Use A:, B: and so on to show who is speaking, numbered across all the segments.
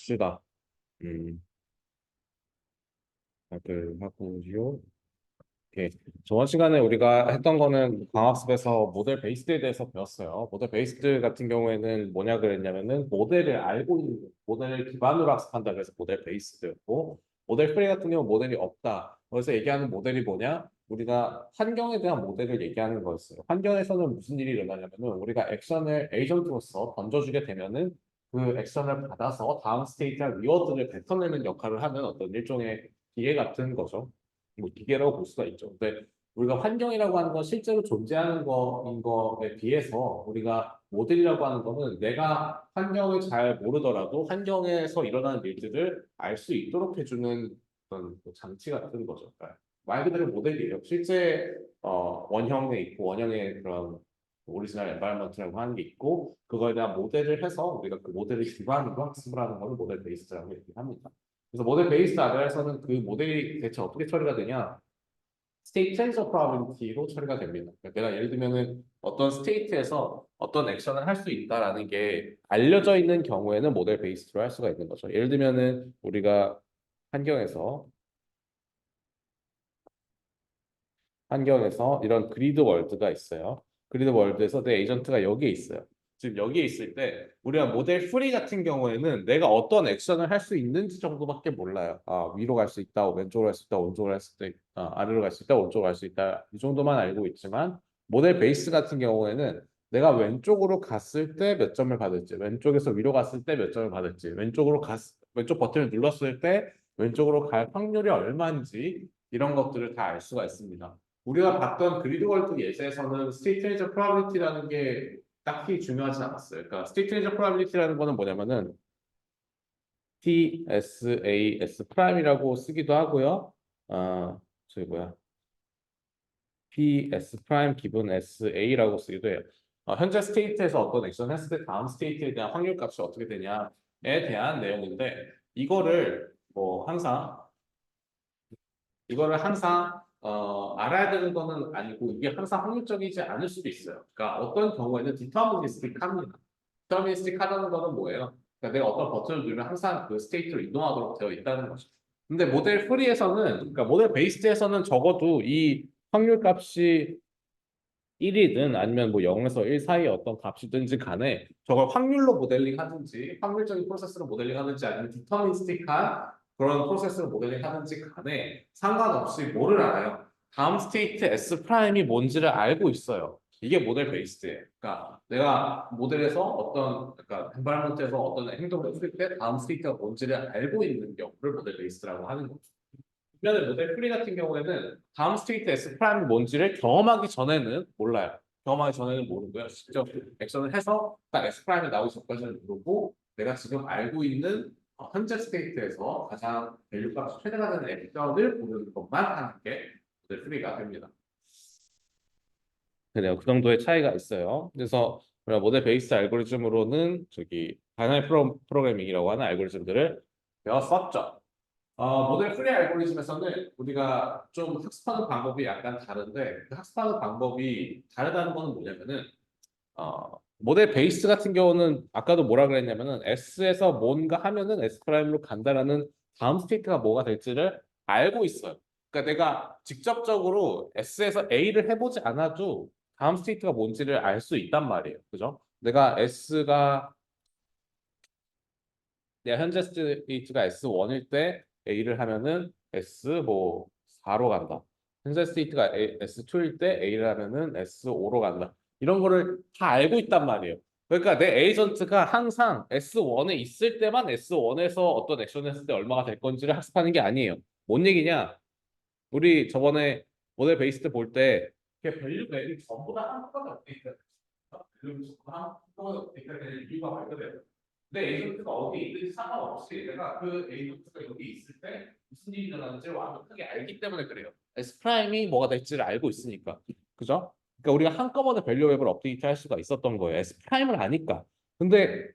A: 봅시다. 다들 하고요. 오케이. 저번 시간에 우리가 했던 거는 강학습에서 모델 베이스드에 대해서 배웠어요. 모델 베이스드 같은 경우에는 뭐냐 그랬냐면은 모델을 알고 있는 모델을 기반으로 학습한다 그래서 모델 베이스드였고 모델 프리 같은 경우 모델이 없다. 그래서 얘기하는 모델이 뭐냐? 우리가 환경에 대한 모델을 얘기하는 거였어요. 환경에서는 무슨 일이 일어나냐면은 우리가 액션을 에이전트로서 던져주게 되면은 그 액션을 받아서 다음 스테이트와 리워드를 뱉어내는 역할을 하는 어떤 일종의 기계 같은 거죠. 뭐 기계라고 볼 수가 있죠. 근데 우리가 환경이라고 하는 건 실제로 존재하는 거인 거에 비해서 우리가 모델이라고 하는 거는 내가 환경을 잘 모르더라도 환경에서 일어나는 일들을 알 수 있도록 해주는 그런 장치 같은 거죠. 그러니까 말 그대로 모델이에요. 실제 원형에 있고 원형의 그런 오리지널 엔바이러먼트라고 하는 게 있고 그거에 대한 모델을 해서 우리가 그 모델을 기반으로 학습을 하는 거를 모델 베이스라고 얘기합니다. 그래서 모델 베이스드 아래에서는 그 모델이 대체 어떻게 처리가 되냐? 스테이트 트랜스퍼 프로바빌리티로 처리가 됩니다. 그러니까 내가 예를 들면은 어떤 스테이트에서 어떤 액션을 할 수 있다라는 게 알려져 있는 경우에는 모델 베이스로 할 수가 있는 거죠. 예를 들면은 우리가 환경에서 환경에서 이런 그리드 월드가 있어요. 그리드 월드에서 내 에이전트가 여기에 있어요. 지금 여기에 있을 때 우리가 모델 프리 같은 경우에는 내가 어떤 액션을 할 수 있는지 정도밖에 몰라요. 아, 위로 갈 수 있다, 왼쪽으로 갈 수 있다, 오른쪽으로 갈 수 있다, 아래로 갈 수 있다, 오른쪽으로 갈 수 있다. 이 정도만 알고 있지만 모델 베이스 같은 경우에는 내가 왼쪽으로 갔을 때 몇 점을 받을지, 왼쪽에서 위로 갔을 때 몇 점을 받을지, 왼쪽 버튼을 눌렀을 때 왼쪽으로 갈 확률이 얼마인지 이런 것들을 다 알 수가 있습니다. 우리가 봤던 그리드월드 예제에서는 스테이트 트랜지션 프로바빌리티라는 게 딱히 중요하지 않았어요. 그러니까 스테이트 트랜지션 프로바빌리티라는 거는 뭐냐면은 TSAS 프라임이라고 쓰기도 하고요. 저기 뭐야? PS 프라임 기분 SA라고 쓰기도 해요. 현재 스테이트에서 어떤 액션을 했을 때 다음 스테이트에 대한 확률 값이 어떻게 되냐에 대한 내용인데 이거를 항상 알아야 되는 거는 아니고 이게 항상 확률적이지 않을 수도 있어요. 그러니까 어떤 경우에는 디터미니스틱합니다. 디터미니스틱하다는 거는 뭐예요? 그러니까 내가 어떤 버튼을 누르면 항상 그 스테이트로 이동하도록 되어 있다는 거죠. 근데 모델 프리에서는 그러니까 모델 베이스드에서는 적어도 이 확률 값이 1이든 아니면 뭐 0에서 1 사이의 어떤 값이든지 간에 저걸 확률로 모델링 하든지 확률적인 프로세스로 모델링 하든지 아니면 디터미니스틱한 그런 프로세스로 모델링 하든지 간에 상관없이 뭐를 알아요? 다음 스테이트 S 프라임이 뭔지를 알고 있어요. 이게 모델 베이스드예요. 그러니까 내가 모델에서 그러니까 엔바이러먼트에서 어떤 행동을 했을 때 다음 스테이트가 뭔지를 알고 있는 경우를 모델 베이스드라고 하는 거죠. 반면에 모델 프리 같은 경우에는 다음 스테이트 S 프라임이 뭔지를 경험하기 전에는 몰라요. 경험하기 전에는 모르고요. 직접 액션을 해서 딱 S 프라임이 나오기 전까지는 모르고 내가 지금 알고 있는 현재 스테이트에서 가장 밸류 값이 최대가 되는 액션을 보는 것만 하는 게 모델 프리가 됩니다. 그래요. 그 정도의 차이가 있어요. 그래서 우리가 모델 베이스 알고리즘으로는 저기 다이나믹 프로그래밍이라고 하는 알고리즘들을 배웠었죠. 모델 프리 알고리즘에서는 우리가 좀 학습하는 방법이 약간 다른데 그 학습하는 방법이 다르다는 거는 뭐냐면은 모델 베이스 같은 경우는 아까도 뭐라 그랬냐면은 S에서 뭔가 하면은 S 프라임으로 간다라는 다음 스테이트가 뭐가 될지를 알고 있어요. 그러니까 내가 직접적으로 S에서 A를 해보지 않아도 다음 스테이트가 뭔지를 알 수 있단 말이에요. 그죠? 내가 현재 스테이트가 S1일 때 A를 하면은 S 뭐 4로 간다. 현재 스테이트가 S2일 때 A를 하면은 S5로 간다. 이런 거를 다 알고 있단 말이에요. 그러니까 내 에이전트가 항상 S1에 있을 때만 S1에서 어떤 액션을 했을 때 얼마가 될 건지를 학습하는 게 아니에요. 뭔 얘기냐? 우리 저번에 모델 베이스드 볼 때 밸류 맵이 전부 다 한꺼번에 업데이트가 됐어요. 밸류 전부 다 한꺼번에 업데이트가 되는 이유가 발견돼요. 내 에이전트가 어디에 있든지 상관없이 내가 그 에이전트가 여기 있을 때 무슨 일이 일어나는지 완벽하게 알기 때문에 그래요. S 프라임이 뭐가 될지를 알고 있으니까. 그죠? 그러니까 우리가 한꺼번에 밸류 웹을 업데이트 할 수가 있었던 거예요. S 프라임을 아니까. 근데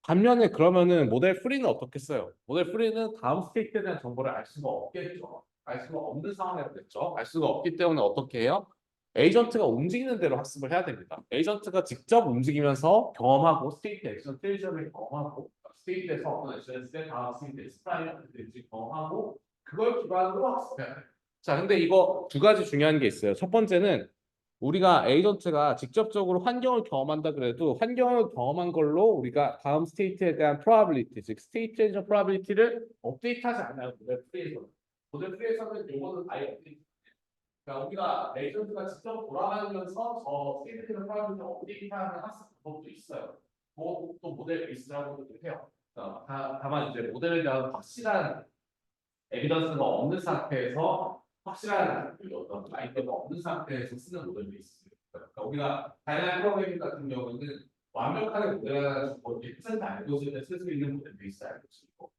A: 반면에 그러면은 모델 프리는 어떻게 써요? 모델 프리는 다음 스테이트에 대한 정보를 알 수가 없겠죠. 알 수가 없는 상황이 됐죠. 알 수가 없기 때문에 어떻게 해요? 에이전트가 움직이는 대로 학습을 해야 됩니다. 에이전트가 직접 움직이면서 경험하고 스테이트 액션 트레이저를 경험하고 스테이트에서 어떤 액션을 쓸 때 다음 스테이트에 스프라이트인지 정하고 그걸 기반으로 학습해야 돼. 자, 근데 이거 두 가지 중요한 게 있어요. 첫 번째는 우리가 에이전트가 직접적으로 환경을 경험한다 그래도 환경을 경험한 걸로 우리가 다음 스테이트에 대한 probability, 즉 스테이트에 대한 probability를 업데이트하지 않아요. 모델 프레에서는. 모델 프레에서는 요거는 아예 업데이트. 그러니까 우리가 에이전트가 직접 돌아다니면서 저 스테이트의 probability 업데이트하는 학습 방법도 있어요. 그것도 모델 베이스라고도 해요. 다만 이제 모델에 대한 확실한 에비던스가 없는 상태에서 확실한 그 어떤 아이템가 없는 상태에서 쓰는 모델이 있습니다. 그러니까 우리가 다양한 프로그래밍 같은 경우는 완벽하게 모델을 하나 주고 디프센트 알고 있을 때 쓸 수 있는 모델 베이스 알고 있고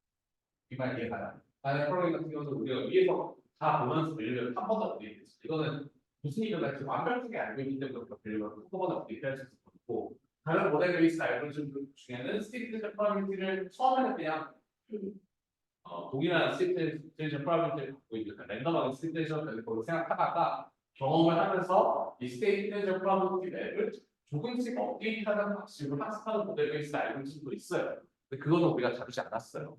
A: 이말 이해가요. 다양한 프로그래밍 같은 경우는 우리가 위에서 다 보면서 빌리면 한 번도 업데이트. 이거는 무슨 일을 할지 완벽하게 알고 있기 때문에 빌리면 한 번도 업데이트 할 수 있고 다른 모델 베이스 알고리즘 중에는 스테이트 프로그래밍을 처음에는 그냥 동일한 시뮬레이션 프로그램을 갖고 있는 랜덤하게 시뮬레이션 되는 걸로 생각하다가 경험을 하면서 이 스테이트적 프로버티 맵을 조금씩 업데이트하는 방식으로 학습하는 모델 베이스 알고리즘도 있어요. 근데 그거는 우리가 다루지 않았어요.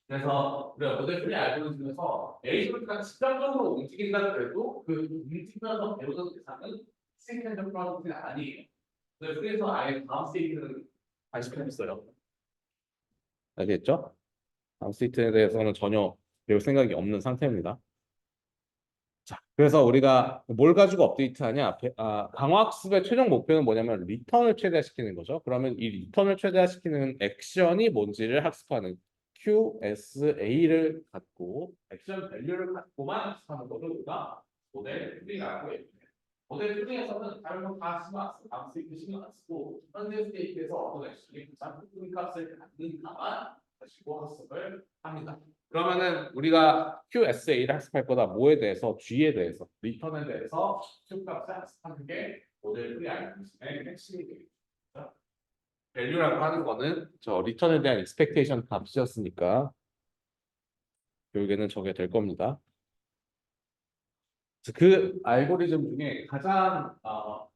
A: 그래서 우리가 모델 프리 알고리즘에서 에이전트가 직접적으로 움직인다 그래도 그 움직이면서 배우는 대상은 스테이트적 프로버티는 아니에요. 그래서 아예 다음 스테이트는 관심없어요. 알겠죠? 암스테이트에 대해서는 전혀 배울 생각이 없는 상태입니다. 자, 그래서 우리가 뭘 가지고 업데이트하냐? 강화학습의 최종 목표는 뭐냐면 리턴을 최대화시키는 거죠. 그러면 이 리턴을 최대화시키는 액션이 뭔지를 학습하는 QSA를 갖고 액션 밸류를 갖고만 학습하는 것을 우리가 모델 튜닝이라고 해요. 모델 튜닝에서는 다른 거다 신경 안 쓰고 암스테이트 신경 안 쓰고 현재 스테이트에서 어떤 액션이 가장 큰 값을 갖는가만 가지고 학습을 합니다. 그러면은 우리가 QSA를 학습할 거다. 뭐에 대해서? G에 대해서, 리턴에 대해서 Q 값을 학습하는 게 모델 프리 알고리즘의 핵심이 되겠죠. 밸류라고 하는 거는 저 리턴에 대한 expectation 값이었으니까 결국에는 저게 될 겁니다. 그 알고리즘 중에 가장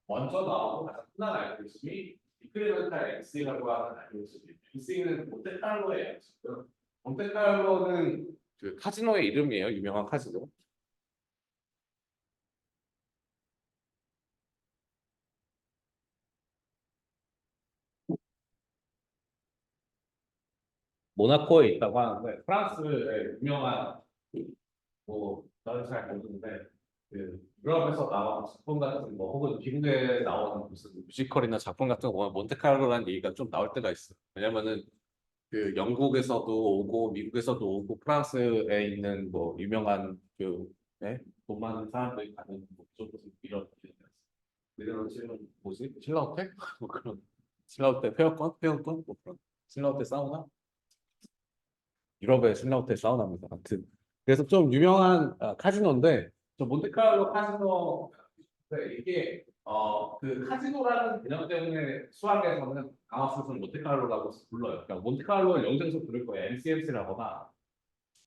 A: 먼저 나오고 가장 흔한 알고리즘이 디크리멘탈 X라고 하는 알고리즘이에요. X는 몬테칼로의 X고요. 몬테칼로는 그 카지노의 이름이에요. 유명한 카지노. 모나코에 있다고 하는데 프랑스의 유명한 뭐 나는 잘 모르는데 그 유럽에서 나온 작품 같은 거 혹은 미국에 나오는 무슨 뮤지컬이나 작품 같은 거 보면 몬테카를로라는 얘기가 좀 나올 때가 있어. 왜냐면은 그 영국에서도 오고 미국에서도 오고 프랑스에 있는 뭐 유명한 그 네? 돈 많은 사람들이 가는 뭐좀 이런 이런 질문 뭐지? 신라호텔? 뭐 그런 신라호텔 회원권? 뭐 그런 신라호텔 사우나? 유럽의 신라호텔 사우나입니다. 아무튼 그래서 좀 유명한 카지노인데 저 몬테카를로 카지노 이게 그 카지노라는 개념 때문에 수학에서는 강학습을 몬테카를로라고 불러요. 그러니까 몬테카를로를 영정해서 부를 거예요. MCMC라거나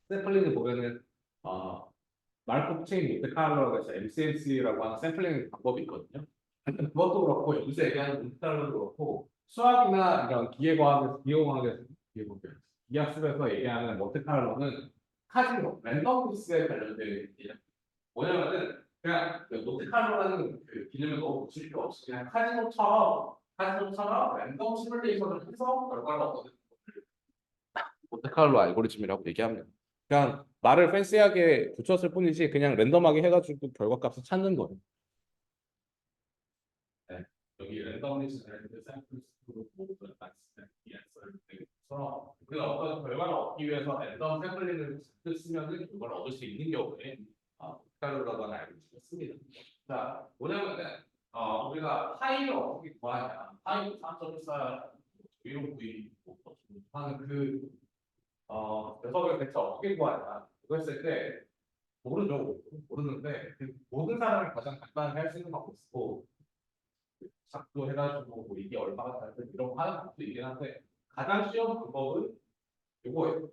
A: 샘플링을 보면은 마르코프 체인 몬테카를로라고 해서 MCMC라고 하는 샘플링 방법이 있거든요. 그것도 그렇고 여기서 얘기하는 몬테카를로도 그렇고 수학이나 이런 기하학습에서 얘기하는 몬테카를로는 카지노, 랜덤리스에 관련된 얘기예요. 뭐냐면은 그냥 그 몬테카를로라는 그 개념을 너무 붙일 필요 없이 그냥 카지노처럼 랜덤 시뮬레이션을 해서 결과를 얻는 몬테카를로 알고리즘이라고 얘기합니다. 그냥 말을 팬시하게 붙였을 뿐이지 그냥 랜덤하게 해가지고 결과값을 찾는 거예요. 네. 여기 랜덤리스 샘플스로 처럼 우리가 어떤 결과를 얻기 위해서 랜덤 샘플링을 쓰면 결과를 얻을 수 있는 경우에 몬테카를로라고 하는 알고리즘을 씁니다. 자, 뭐냐면은 우리가 파이를 어떻게 구하냐? 파이 3.14 위로 구입 하는 그 녀석을 대체 어떻게 구하냐? 그거 했을 때 모르죠. 모르는데 그 모든 사람이 가장 간단하게 할 수 있는 방법이 있고 작도 해가지고 뭐 이게 얼마가 다른지 이런 거 하는 방법도 있긴 한데 가장 쉬운 방법은 이거예요.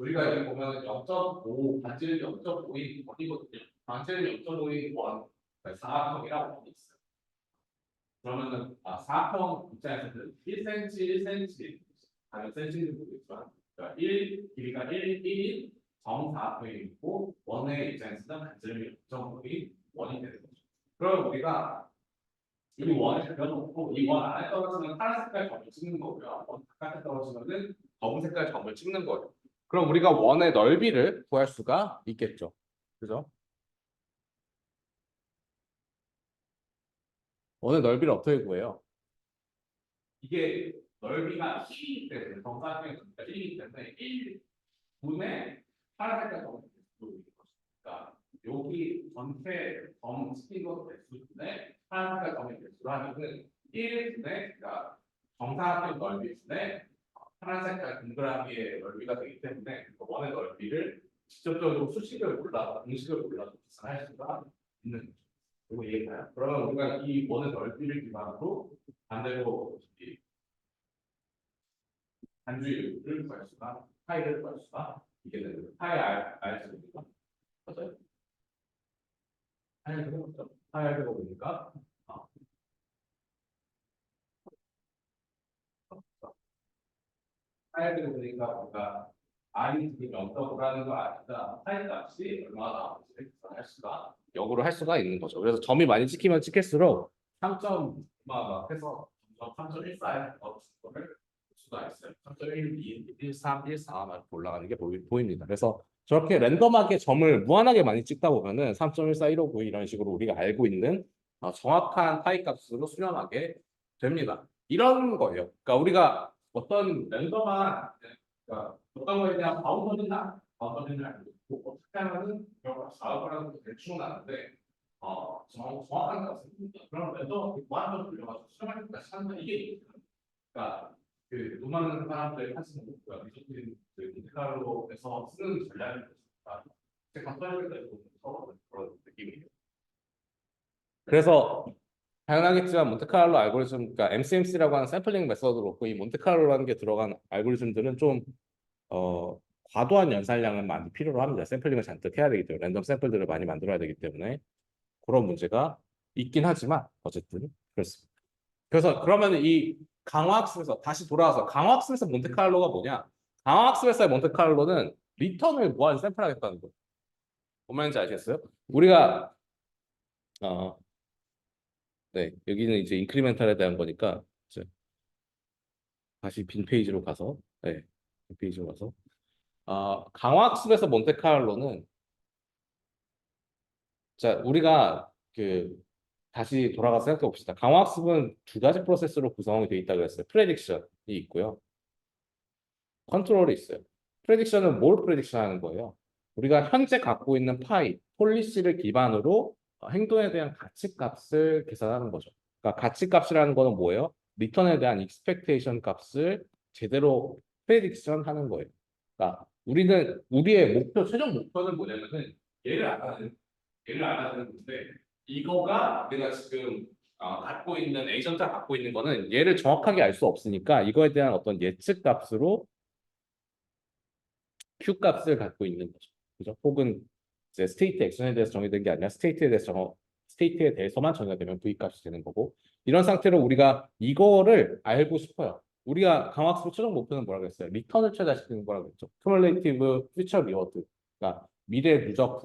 A: 우리가 여기 보면 0.5 반지름이 0.5인 원이거든요. 반지름이 0.5인 원, 사각형이라고 원이 있어요. 그러면은 사평 입장에서는 1cm, 1cm 다른 센치는 모르겠지만 그러니까 1 길이가 1인 정사각형이 있고 원의 입장에서는 간절미 0.5인 원이 되는 거죠. 그럼 우리가 이 원을 그려놓고 이 원 안에 떨어지는 파란 색깔 점을 찍는 거고요. 원 바깥에 떨어지면은 검은 색깔 점을 찍는 거예요. 그럼 우리가 원의 넓이를 구할 수가 있겠죠. 그죠? 원의 넓이를 어떻게 구해요? 이게 넓이가 1이기 때문에 정사각형의 넓이가 1이기 때문에 1분의 파란 색깔 점을 그러니까 여기 전체 점 찍힌 것 개수분의 파란 색깔 점의 개수로 하면은 1분의 그러니까 정사각형 넓이분의 파란 색깔 동그라미의 넓이가 되기 때문에 그 원의 넓이를 직접적으로 수식을 몰라서 공식을 몰라서 계산할 수가 있는 거죠. 이거 이해가요? 그러면 우리가 이 원의 넓이를 기반으로 반대로 이 단주율을 구할 수가 파이를 구할 수가 있게 되는 거예요. 파이 알수 있습니까? 맞아요? 파이 알고 보니까 파이 알고 보니까 파이를 보니까 뭔가 R이 지금 0.5라는 거 아니까 파이 값이 얼마나 나오는지 할 수가 역으로 할 수가 있는 거죠. 그래서 점이 많이 찍히면 찍힐수록 3점 막 해서 점점 3.14에 넣을 거를 볼 수가 있어요. 3.12, 13, 14만 올라가는 게 보입니다. 그래서 저렇게 랜덤하게 점을 무한하게 많이 찍다 보면은 3.14, 159 이런 식으로 우리가 알고 있는 정확한 파이 값으로 수렴하게 됩니다. 이런 거예요. 그러니까 우리가 어떤 랜덤한 그러니까 어떤 거에 대한 바운더리는 알고 있고 어떻게 하면은 결과가 나올 거라는 것도 대충 나는데 정확한 값은 그런 랜덤 무한정 돌려가지고 수렴할 때까지 하는 이게 그러니까 그 수많은 사람들이 하시는 거가 미소진 몬테카를로에서 쓰는 전략이 있습니다. 제가 설명할 때 그런 느낌이에요. 그래서 당연하겠지만 몬테카를로 알고리즘, 그러니까 MCMC라고 하는 샘플링 메서드로 이 몬테카를로라는 게 들어간 알고리즘들은 좀 과도한 연산량을 많이 필요로 합니다. 샘플링을 잔뜩 해야 되기 때문에 랜덤 샘플들을 많이 만들어야 되기 때문에 그런 문제가 있긴 하지만 어쨌든 그렇습니다. 그래서 그러면 이 강화학습에서 다시 돌아와서 강화학습에서 몬테카를로가 뭐냐? 강화학습에서의 몬테카를로는 리턴을 무한 샘플하겠다는 거예요. 뭔 말인지 아시겠어요? 우리가 네, 여기는 이제 인크리멘탈에 대한 거니까 이제 다시 빈 페이지로 가서 네, 빈 페이지로 가서 강화학습에서 몬테카를로는 자 우리가 그 다시 돌아가서 생각해 봅시다. 강화학습은 두 가지 프로세스로 구성이 되어 있다고 했어요. 프레딕션이 있고요. 컨트롤이 있어요. 프레딕션은 뭘 프레딕션 하는 거예요? 우리가 현재 갖고 있는 파이, 폴리시를 기반으로 행동에 대한 가치값을 계산하는 거죠. 그러니까 가치값이라는 거는 뭐예요? 리턴에 대한 익스펙테이션 값을 제대로 프레딕션 하는 거예요. 그러니까 우리는 우리의 목표, 최종 목표는 뭐냐면은 얘를 알아내는 건데 이거가 내가 지금 갖고 있는 에이전트가 갖고 있는 거는 얘를 정확하게 알 수 없으니까 이거에 대한 어떤 예측 값으로 Q 값을 갖고 있는 거죠. 그죠? 혹은 이제 스테이트 액션에 대해서 정의된 게 아니라 스테이트에 대해서만 정의가 되면 V 값이 되는 거고 이런 상태로 우리가 이거를 알고 싶어요. 우리가 강학습 최종 목표는 뭐라고 했어요? 리턴을 최다시키는 거라고 했죠. Cumulative Future Reward. 그러니까 미래 누적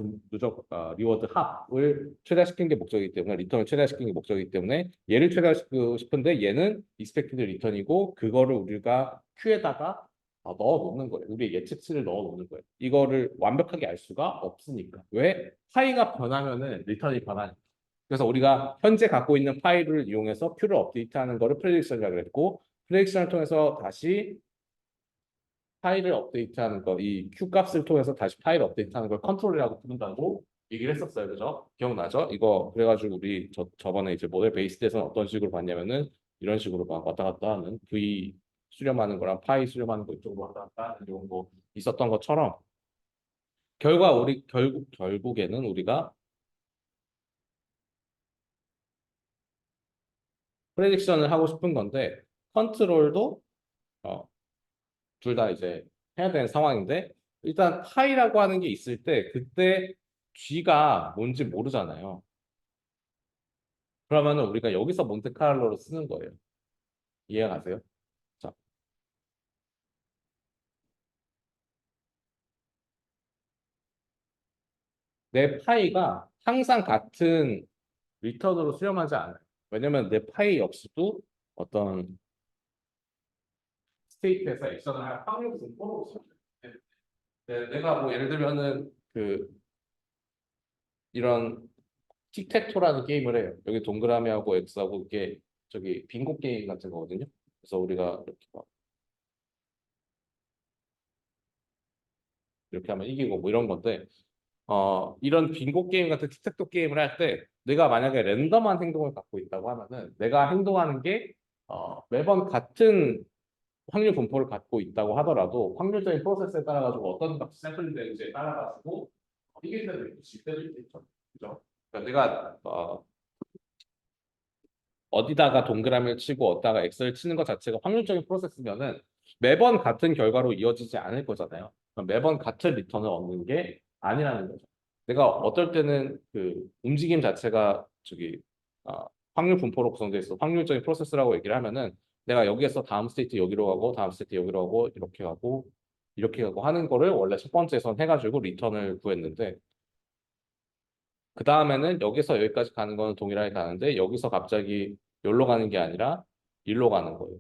A: 리워드 합을 최다시키는 게 목적이기 때문에 리턴을 최다시키는 게 목적이기 때문에 얘를 최다시키고 싶은데 얘는 expected return이고 그거를 우리가 Q에다가 넣어 놓는 거예요. 우리의 예측치를 넣어 놓는 거예요. 이거를 완벽하게 알 수가 없으니까. 왜? 파이가 변하면은 리턴이 변하니까. 그래서 우리가 현재 갖고 있는 파일을 이용해서 Q를 업데이트하는 거를 프레딕션이라고 그랬고 프레딕션을 통해서 다시 파일을 업데이트하는 거, 이 Q 값을 통해서 다시 파일 업데이트하는 걸 컨트롤이라고 부른다고 얘기를 했었어요, 그죠? 기억나죠? 이거 그래가지고 우리 저번에 이제 모델 베이스에서는 어떤 식으로 봤냐면은 이런 식으로 막 왔다 갔다 하는 V 수렴하는 거랑 파이 수렴하는 거 이쪽으로 왔다 갔다 하는 이런 거 있었던 것처럼 결국에는 우리가 프레딕션을 하고 싶은 건데 컨트롤도 둘 다 이제 해야 되는 상황인데 일단 파이라고 하는 게 있을 때 그때 G가 뭔지 모르잖아요. 그러면은 우리가 여기서 몬테카를로를 쓰는 거예요. 이해가세요? 자, 내 파이가 항상 같은 리턴으로 수렴하지 않아요. 왜냐면 내 파이 역시도 어떤 스테이트에서 액션을 할 확률 분포로 수렴해요. 내가 뭐 예를 들면은 그 이런 틱택토라는 게임을 해요. 여기 동그라미하고 X하고 이게 저기 빙고 게임 같은 거거든요. 그래서 우리가 이렇게 막 이렇게 하면 이기고 뭐 이런 건데 이런 빙고 게임 같은 틱택토 게임을 할 때 내가 만약에 랜덤한 행동을 갖고 있다고 하면은 내가 행동하는 게 매번 같은 확률 분포를 갖고 있다고 하더라도 확률적인 프로세스에 따라 가지고 어떤 값이 샘플이 되는지에 따라 가지고 이길 때도 있고 질 때도 있겠죠. 그죠? 그러니까 내가 어디다가 동그라미를 치고 어디다가 X를 치는 것 자체가 확률적인 프로세스면은 매번 같은 결과로 이어지지 않을 거잖아요. 매번 같은 리턴을 얻는 게 아니라는 거죠. 내가 어떨 때는 그 움직임 자체가 저기 아, 확률 분포로 구성되어 있어 확률적인 프로세스라고 얘기를 하면은 내가 여기에서 다음 스테이트 여기로 가고 다음 스테이트 여기로 가고 이렇게 가고 하는 거를 원래 첫 번째선 해가지고 리턴을 구했는데 그 다음에는 여기서 여기까지 가는 거는 동일하게 가는데 여기서 갑자기 여기로 가는 게 아니라 일로 가는 거예요.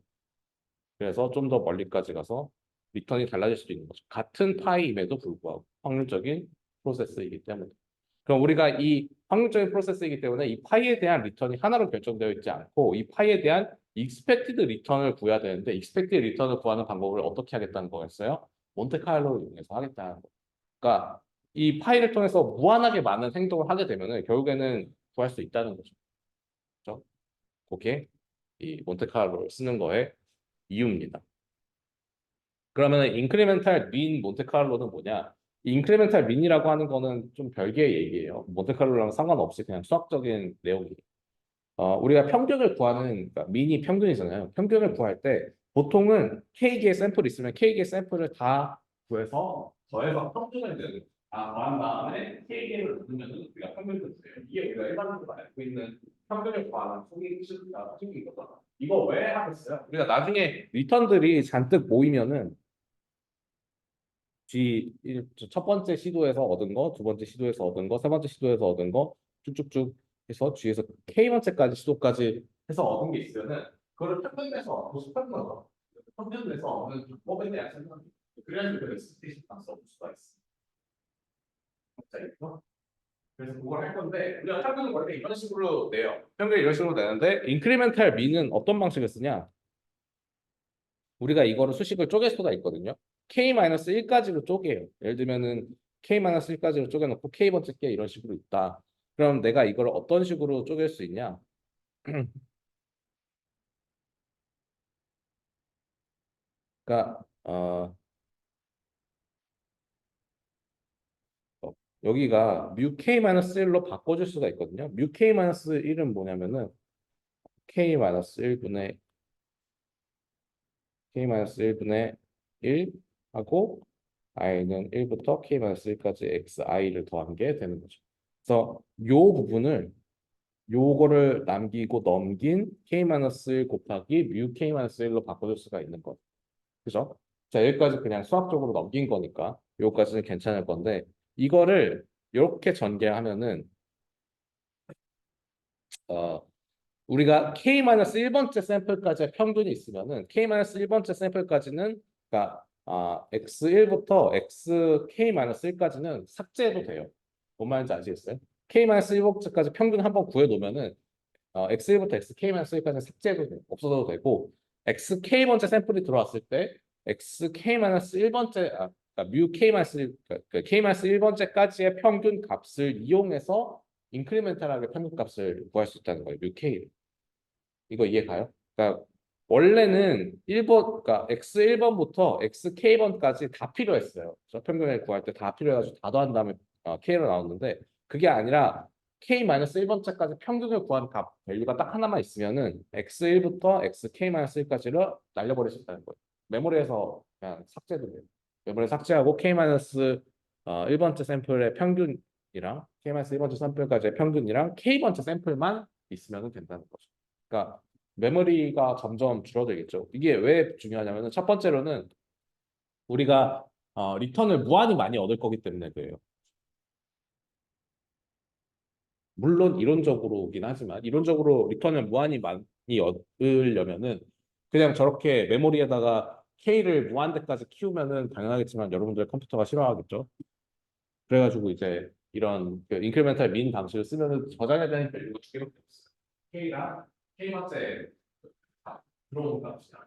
A: 그래서 좀 더 멀리까지 가서 리턴이 달라질 수도 있는 거죠. 같은 파이임에도 불구하고 확률적인 프로세스이기 때문에. 그럼 우리가 이 확률적인 프로세스이기 때문에 이 파이에 대한 리턴이 하나로 결정되어 있지 않고 이 파이에 대한 익스펙티드 리턴을 구해야 되는데 익스펙티드 리턴을 구하는 방법을 어떻게 하겠다는 거였어요? 몬테카를로를 이용해서 하겠다는 거. 그러니까 이 파일을 통해서 무한하게 많은 행동을 하게 되면은 결국에는 구할 수 있다는 거죠. 그렇죠? 그게 이 몬테카를로를 쓰는 거의 이유입니다. 그러면 인크리멘탈 민 몬테카를로는 뭐냐? 이 인크리멘탈 민이라고 하는 거는 좀 별개의 얘기예요. 몬테카를로랑 상관없이 그냥 수학적인 내용이에요. 우리가 평균을 구하는 그러니까 민이 평균이잖아요. 평균을 구할 때 보통은 K개의 샘플이 있으면 K개의 샘플을 다 구해서 더해서 평균을 내는 더한 다음에 K개를 넣으면 우리가 평균을 구해요. 이게 우리가 일반적으로 알고 있는 평균을 구하는 속이거든. 이거 왜 하겠어요? 우리가 나중에 리턴들이 잔뜩 모이면은 첫 번째 시도에서 얻은 거, 두 번째 시도에서 얻은 거, 세 번째 시도에서 얻은 거 쭉쭉쭉 해서 G에서 K번째까지 시도까지 해서 얻은 게 있으면은 그거를 평균에서 얻고 싶은 거죠. 평균에서 얻는 방법에 대한 생각이 그래야지 그 익스펙테이션 값을 얻을 수가 있어. 맞죠? 그래서 그걸 할 건데 우리가 평균은 원래 이런 식으로 내요. 평균 이런 식으로 내는데 인크리멘탈 미는 어떤 방식을 쓰냐? 우리가 이거를 수식을 쪼갤 수가 있거든요. K-1까지로 쪼개요. 예를 들면은 K-1까지로 쪼개놓고 K번째 게 이런 식으로 있다. 그럼 내가 이걸 어떤 식으로 쪼갤 수 있냐? 그러니까 여기가 뮤 K-1로 바꿔줄 수가 있거든요. 뮤 K-1은 뭐냐면은 K-1분의 K-1분의 1 하고 i는 1부터 K-1까지 xi를 더한 게 되는 거죠. 그래서 요 부분을 요거를 남기고 넘긴 k-1 곱하기 뮤 k-1로 바꿔줄 수가 있는 거. 그죠? 자, 여기까지 그냥 수학적으로 넘긴 거니까 요거까지는 괜찮을 건데 이거를 이렇게 전개하면은 어, 우리가 k-1번째 샘플까지의 평균이 있으면은 k-1번째 샘플까지는 그러니까 x1부터 xk-1까지는 삭제해도 돼요. 뭔 말인지 아시겠어요? k-1번째까지 평균 한번 구해 놓으면은 X1부터 XK-1까지 삭제해도 돼, 없어도 되고 XK번째 샘플이 들어왔을 때 XK-1번째 그러니까 뮤 K-1 그러니까 K-1번째까지의 평균 값을 이용해서 인크리멘탈하게 평균 값을 구할 수 있다는 거예요. 뮤 K. 이거 이해 가요? 그러니까 원래는 1번 그러니까 X1번부터 XK 번까지 다 필요했어요. 저 평균을 구할 때 다 필요해가지고 다 더한 다음에 K로 나오는데 그게 아니라 K-1번째까지 평균을 구한 값 밸류가 딱 하나만 있으면은 X1부터 XK-1까지를 날려버릴 수 있다는 거예요. 메모리에서 그냥 삭제도 돼요. 메모리 삭제하고 K-1번째 샘플의 평균이랑 K-1번째 샘플까지의 평균이랑 K번째 샘플만 있으면 된다는 거죠. 그러니까 메모리가 점점 줄어들겠죠. 이게 왜 중요하냐면은 첫 번째로는 우리가 리턴을 무한히 많이 얻을 거기 때문에 그래요. 물론 이론적으로긴 하지만 이론적으로 리턴을 무한히 많이 얻으려면은 그냥 저렇게 메모리에다가 K를 무한대까지 키우면은 당연하겠지만 여러분들 컴퓨터가 싫어하겠죠. 그래가지고 이제 이런 그 인크리멘탈 민 방식을 쓰면은 저장에 대한 밸류가 두 개밖에 없어요. K랑 K마째 들어온 값이랑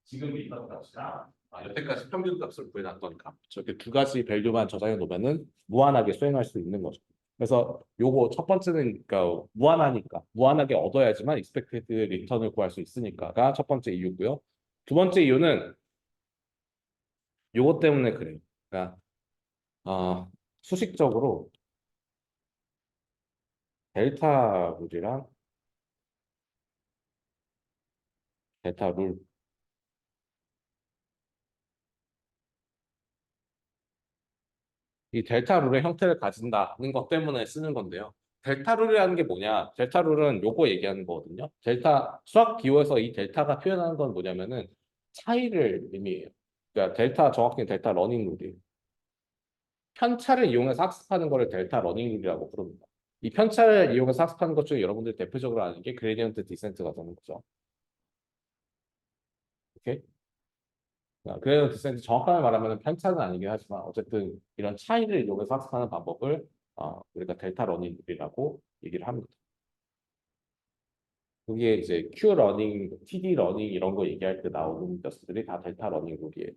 A: 지금 있던 값이랑 여태까지 평균 값을 구해놨던 값 저렇게 두 가지 밸류만 저장해 놓으면은 무한하게 수행할 수 있는 거죠. 그래서 요거 첫 번째는 그러니까 무한하니까 무한하게 얻어야지만 expected return을 구할 수 있으니까가 첫 번째 이유고요. 두 번째 이유는 요거 때문에 그래요. 그러니까 수식적으로 델타 룰이랑 델타 룰 이 델타 룰의 형태를 가진다는 것 때문에 쓰는 건데요. 델타 룰이라는 게 뭐냐? 델타 룰은 요거 얘기하는 거거든요. 델타 수학 기호에서 이 델타가 표현하는 건 뭐냐면은 차이를 의미해요. 그러니까 델타 정확히 델타 러닝 룰이에요. 편차를 이용해서 학습하는 거를 델타 러닝 룰이라고 부릅니다. 이 편차를 이용해서 학습하는 것 중에 여러분들이 대표적으로 아는 게 그레디언트 디센트가 되는 거죠. 오케이? 그래서 디센트 정확하게 말하면 편차는 아니긴 하지만 어쨌든 이런 차이를 이용해서 학습하는 방법을 우리가 델타 러닝이라고 얘기를 합니다. 그게 이제 Q 러닝, TD 러닝 이런 거 얘기할 때 나오는 녀석들이 다 델타 러닝 룰이에요.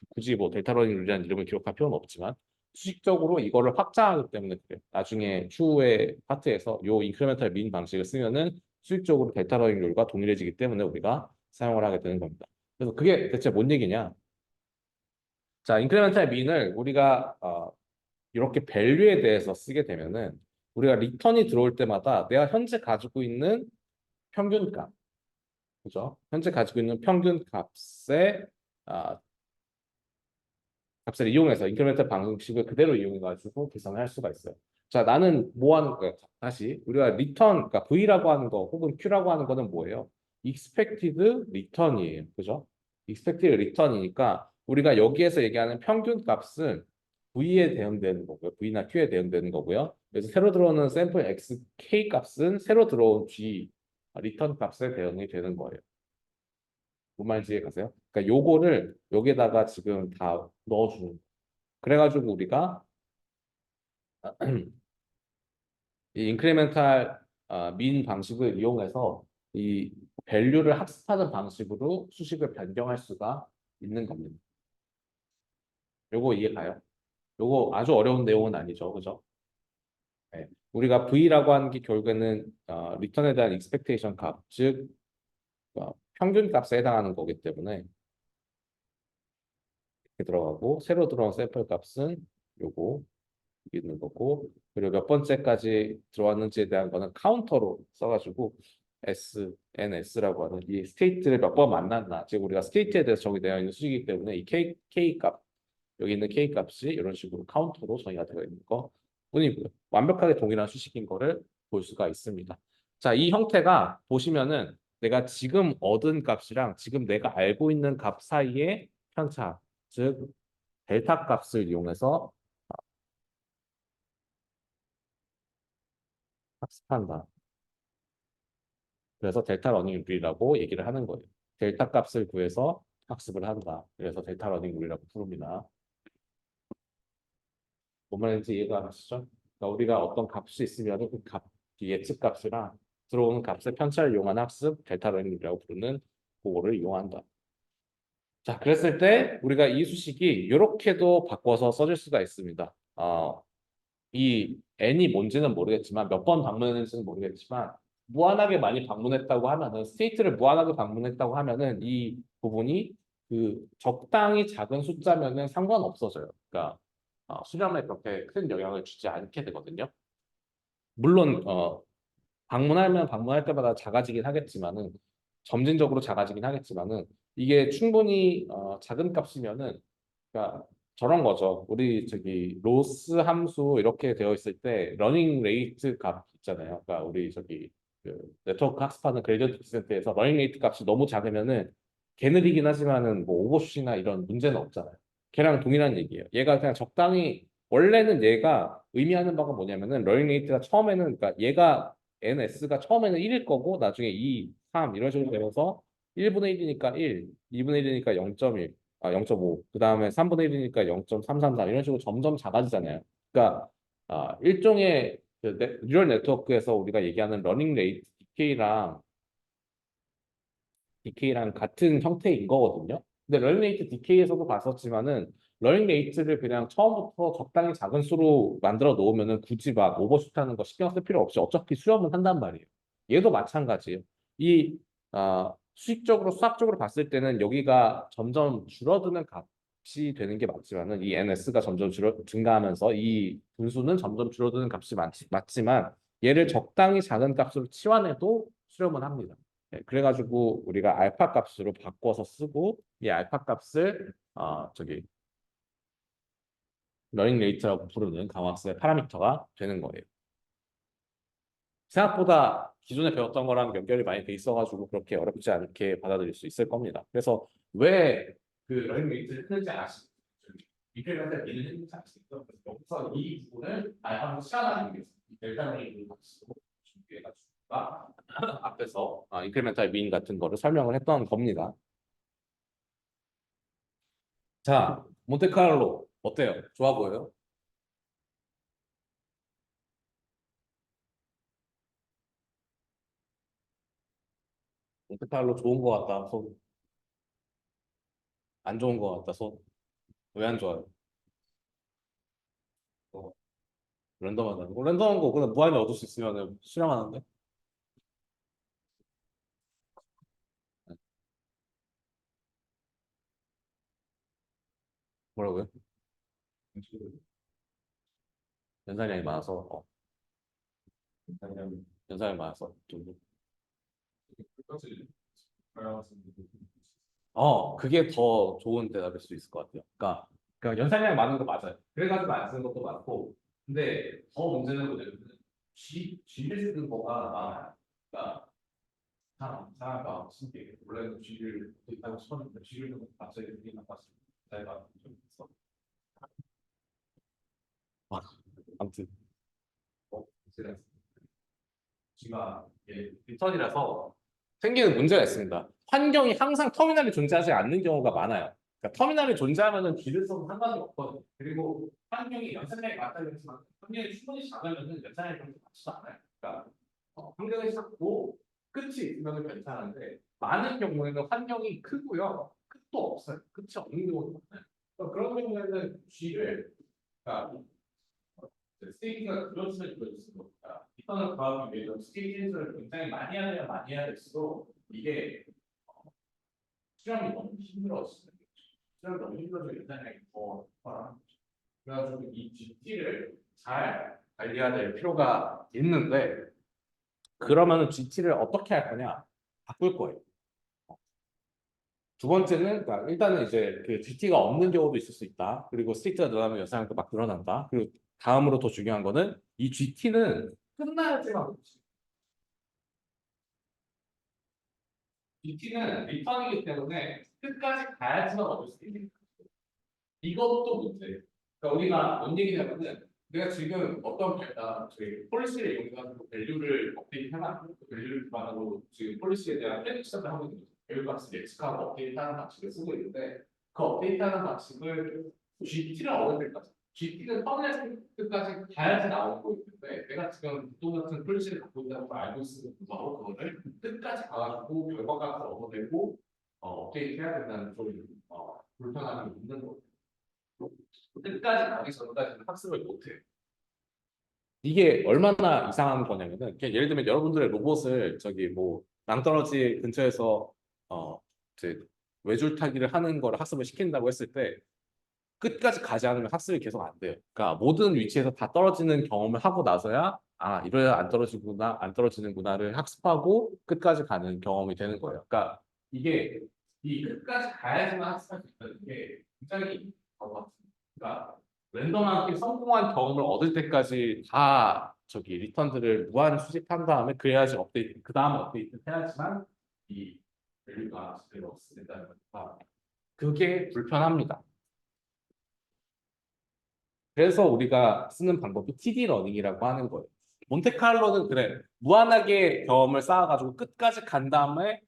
A: 굳이 뭐 델타 러닝 룰이라는 이름을 기록할 필요는 없지만 수식적으로 이거를 확장하기 때문에 그래요. 나중에 추후의 파트에서 요 인크리멘탈 민 방식을 쓰면은 수식적으로 델타 러닝 룰과 동일해지기 때문에 우리가 사용을 하게 되는 겁니다. 그래서 그게 대체 뭔 얘기냐? 자, 인크리멘탈 민을 우리가 이렇게 밸류에 대해서 쓰게 되면은 우리가 리턴이 들어올 때마다 내가 현재 가지고 있는 평균값, 그죠? 현재 가지고 있는 평균 값의 아, 값을 이용해서 인크리멘탈 방식을 그대로 이용해 가지고 계산을 할 수가 있어요. 자, 나는 뭐 하는 거야? 다시 우리가 리턴, 그러니까 V라고 하는 거 혹은 Q라고 하는 거는 뭐예요? expected return이에요. 그죠? expected return이니까 우리가 여기에서 얘기하는 평균 값은 V에 대응되는 거고요. V나 Q에 대응되는 거고요. 그래서 새로 들어오는 샘플 XK 값은 새로 들어온 G 리턴 값에 대응이 되는 거예요. 뭔 말인지 이해 가세요? 그러니까 요거를 여기다가 지금 다 넣어주는 거예요. 그래가지고 우리가 이 인크리멘탈 민 방식을 이용해서 이 밸류를 학습하는 방식으로 수식을 변경할 수가 있는 겁니다. 요거 이해 가요? 요거 아주 어려운 내용은 아니죠, 그죠? 네. 우리가 V라고 하는 게 결국에는 리턴에 대한 expectation 값, 즉 평균 값에 해당하는 거기 때문에 이렇게 들어가고 새로 들어온 샘플 값은 요거 있는 거고 그리고 몇 번째까지 들어왔는지에 대한 거는 카운터로 써가지고 NS라고 하는 이 스테이트를 몇 번 만났나 즉 우리가 스테이트에 대해서 정의되어 있는 수식이기 때문에 이 K 값 여기 있는 K 값이 이런 식으로 카운터로 정의가 되어 있는 거 뿐이고요. 완벽하게 동일한 수식인 거를 볼 수가 있습니다. 자, 이 형태가 보시면은 내가 지금 얻은 값이랑 지금 내가 알고 있는 값 사이의 편차 즉 델타 값을 이용해서 학습한다. 그래서 델타 러닝 룰이라고 얘기를 하는 거예요. 델타 값을 구해서 학습을 한다. 그래서 델타 러닝 룰이라고 부릅니다. 뭔 말인지 이해가 가시죠? 그러니까 우리가 어떤 값이 있으면 그 값, 예측 값이랑 들어오는 값의 편차를 이용한 학습, 델타 러닝 룰이라고 부르는 그거를 이용한다. 자, 그랬을 때 우리가 이 수식이 이렇게도 바꿔서 써질 수가 있습니다. 이 n이 뭔지는 모르겠지만 몇 번 방문했는지는 모르겠지만 무한하게 많이 방문했다고 하면은 스테이트를 무한하게 방문했다고 하면은 이 부분이 그 적당히 작은 숫자면은 상관없어져요. 그러니까 수렴에 그렇게 큰 영향을 주지 않게 되거든요. 물론 방문하면 방문할 때마다 작아지긴 하겠지만은 점진적으로 작아지긴 하겠지만은 이게 충분히 작은 값이면은 그러니까 저런 거죠. 우리 저기 로스 함수 이렇게 되어 있을 때 러닝 레이트 값 있잖아요. 그러니까 우리 저기 그 네트워크 학습하는 그레디언트 디센트에서 러닝 레이트 값이 너무 작으면은 개느리긴 하지만은 뭐 오버슛이나 이런 문제는 없잖아요. 걔랑 동일한 얘기예요. 얘가 그냥 적당히 원래는 얘가 의미하는 바가 뭐냐면은 러닝 레이트가 처음에는 그러니까 얘가 NS가 처음에는 1일 거고 나중에 2, 3 이런 식으로 되면서 1분의 1이니까 1, 2분의 1이니까 0.1, 0.5, 그 다음에 3분의 1이니까 0.333 이런 식으로 점점 작아지잖아요. 그러니까 일종의 그 뉴럴 네트워크에서 우리가 얘기하는 러닝 레이트 디케이랑 같은 형태인 거거든요. 근데 러닝 레이트 디케이에서도 봤었지만은 러닝 레이트를 그냥 처음부터 적당히 작은 수로 만들어 놓으면은 굳이 막 오버슛 하는 거 신경 쓸 필요 없이 어차피 수렴은 한단 말이에요. 얘도 마찬가지예요. 이 수익적으로 수학적으로 봤을 때는 여기가 점점 줄어드는 값이 되는 게 맞지만은 이 NS가 점점 증가하면서 이 분수는 점점 줄어드는 값이 맞지만 얘를 적당히 작은 값으로 치환해도 수렴은 합니다. 네, 그래가지고 우리가 알파 값으로 바꿔서 쓰고 이 알파 값을 저기 러닝 레이트라고 부르는 강화학습의 파라미터가 되는 거예요. 생각보다 기존에 배웠던 거랑 연결이 많이 돼 있어가지고 그렇게 어렵지 않게 받아들일 수 있을 겁니다. 그래서 왜 그 러닝 레이트를 했는지 아시죠? 이크리멘탈 미는 했는지 아시죠? 여기서 이 부분을 한번 시작하는 게 델타 레이트 값으로 준비해가지고 앞에서 인크리멘탈 민 같은 거를 설명을 했던 겁니다. 자, 몬테카를로 어때요? 좋아 보여요? 몬테카를로 좋은 거 같다. 손. 안 좋은 거 같다. 손. 왜 안 좋아요? 어, 랜덤하다. 랜덤한 거 그냥 무한히 얻을 수 있으면 실험하는데? 뭐라고요? 연산량이 많아서 연산량이 많아서 좀 그게 더 좋은 대답일 수 있을 것 같아요. 그러니까 연산량이 많은 거 맞아요. 그래가지고 안 쓰는 것도 많고, 근데 더 문제는 뭐냐면 G를 쓰는 거가 많아요. 그러니까 사람과 신기해. 원래는 G를 있다고 쳤는데 G를 넣고 갑자기 그게 나빴어요. 내가 좀 있어. 아무튼 제가 G가 리턴이라서 생기는 문제가 있습니다. 환경이 항상 터미널이 존재하지 않는 경우가 많아요. 그러니까 터미널이 존재하면은 G를 써도 상관이 없거든요. 그리고 환경이 연산량이 많다고 했지만 환경이 충분히 작으면은 연산량이 그렇게 많지도 않아요. 그러니까 환경이 작고 끝이 있으면 괜찮은데 많은 경우에는 환경이 크고요. 끝도 없어요. 끝이 없는 경우도 많아요. 그러니까 그런 경우에는 G를 그러니까 스테이지가 그럴수록 그럴수록 리턴을 구하기 위해서 스테이지 행수를 굉장히 많이 하면 많이 해야 될수록 이게 수량이 너무 힘들어지는 거죠. 수량이 너무 힘들어서 연산량이 더 커요. 그래가지고 이 GT를 잘 관리해야 될 필요가 있는데 그러면은 GT를 어떻게 할 거냐? 바꿀 거예요. 두 번째는 그러니까 일단은 이제 그 GT가 없는 경우도 있을 수 있다. 그리고 스테이트가 늘어나면 연산량도 막 늘어난다. 그리고 다음으로 더 중요한 거는 이 GT는 끝나야지만 GT는 리턴이기 때문에 끝까지 가야지만 얻을 수 있는 거예요. 이것도 문제예요. 그러니까 우리가 뭔 얘기냐면은 내가 지금 저희 폴리시를 이용해가지고 밸류를 업데이트 해놨고 그 밸류를 기반으로 지금 폴리시에 대한 프레딕션을 하고 있는 거죠. 밸류 값을 예측하고 업데이트하는 방식을 쓰고 있는데 그 업데이트하는 방식을 GT를 얻을 때까지 GT는 터미널 끝까지 가야지 나오고 있는데 내가 지금 또 같은 폴리시를 갖고 있다는 걸 알고 있으면 바로 그거를 끝까지 가가지고 결과값을 얻어내고 업데이트 해야 된다는 좀 불편함이 있는 거예요. 끝까지 가기 전까지는 학습을 못해요. 이게 얼마나 이상한 거냐면은 그냥 예를 들면 여러분들의 로봇을 저기 뭐 낭떠러지 근처에서 이제 외줄타기를 하는 거를 학습을 시킨다고 했을 때 끝까지 가지 않으면 학습이 계속 안 돼요. 그러니까 모든 위치에서 다 떨어지는 경험을 하고 나서야 이래야 안 떨어지구나, 안 떨어지는구나를 학습하고 끝까지 가는 경험이 되는 거예요. 그러니까 이게 이 끝까지 가야지만 학습할 수 있다는 게 굉장히 그러니까 랜덤하게 성공한 경험을 얻을 때까지 다 저기 리턴들을 무한 수집한 다음에 그래야지 업데이트, 그 다음에 업데이트 해야지만 이 밸류가 제대로 없습니다. 그게 불편합니다. 그래서 우리가 쓰는 방법이 TD 러닝이라고 하는 거예요. 몬테카를로는 그래 무한하게 경험을 쌓아가지고 끝까지 간 다음에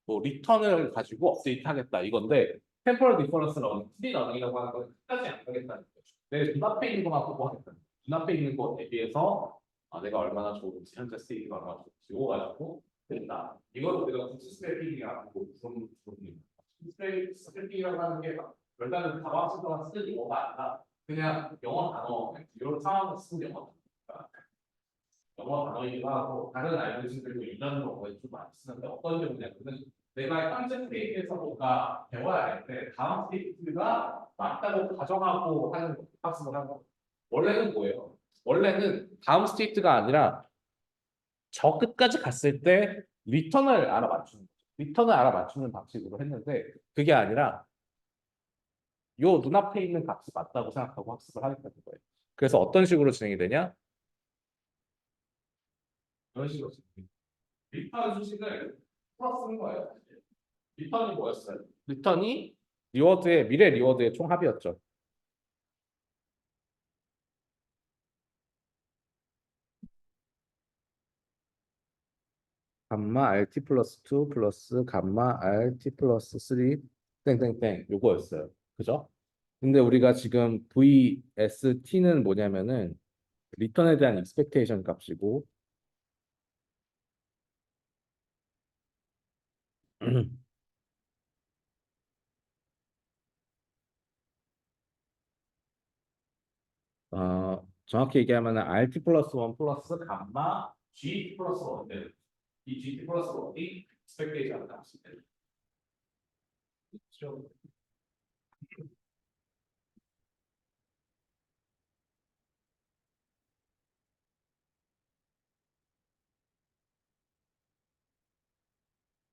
A: 뭐 리턴을 가지고 업데이트하겠다 이건데 템포럴 디퍼런스 러닝, TD 러닝이라고 하는 건 끝까지 안 가겠다는 거죠. 내 눈앞에 있는 것만 보고 하겠다. 눈앞에 있는 것에 대비해서 내가 얼마나 좋은지 현재 스테이지가 얼마나 좋은지 이거 가지고 된다. 이걸 우리가 부츠 스트래핑이라고 부르는 스트래핑이라고 하는 게 별다른 다방식 동안 쓰는 용어가 아니라 그냥 영어 단어 이런 상황을 쓰는 영어 영어 단어이기도 하고 다른 알고리즘들도 이런 경우에 좀 많이 쓰는데 어떤 경우냐면은 내가 현재 스테이트에서 뭔가 배워야 할 때 다음 스테이트가 맞다고 가정하고 하는 학습을 하는 거. 원래는 뭐예요? 원래는 다음 스테이트가 아니라 저 끝까지 갔을 때 리턴을 알아맞추는 거죠. 리턴을 알아맞추는 방식으로 했는데 그게 아니라 요 눈앞에 있는 값이 맞다고 생각하고 학습을 하겠다는 거예요. 그래서 어떤 식으로 진행이 되냐? 이런 식으로 진행이 리턴 수식을 풀어쓰는 거예요. 리턴이 뭐였어요? 리턴이 리워드의 미래 리워드의 총합이었죠. 감마 RT 플러스 2 플러스 감마 RT 플러스 3 땡땡땡 요거였어요. 그죠? 근데 우리가 지금 VST는 뭐냐면은 리턴에 대한 익스펙테이션 값이고 정확히 얘기하면 RT 플러스 1 플러스 감마 GT 플러스 1인데 이 GT 플러스 1이 익스펙테이션 값입니다. 그렇죠?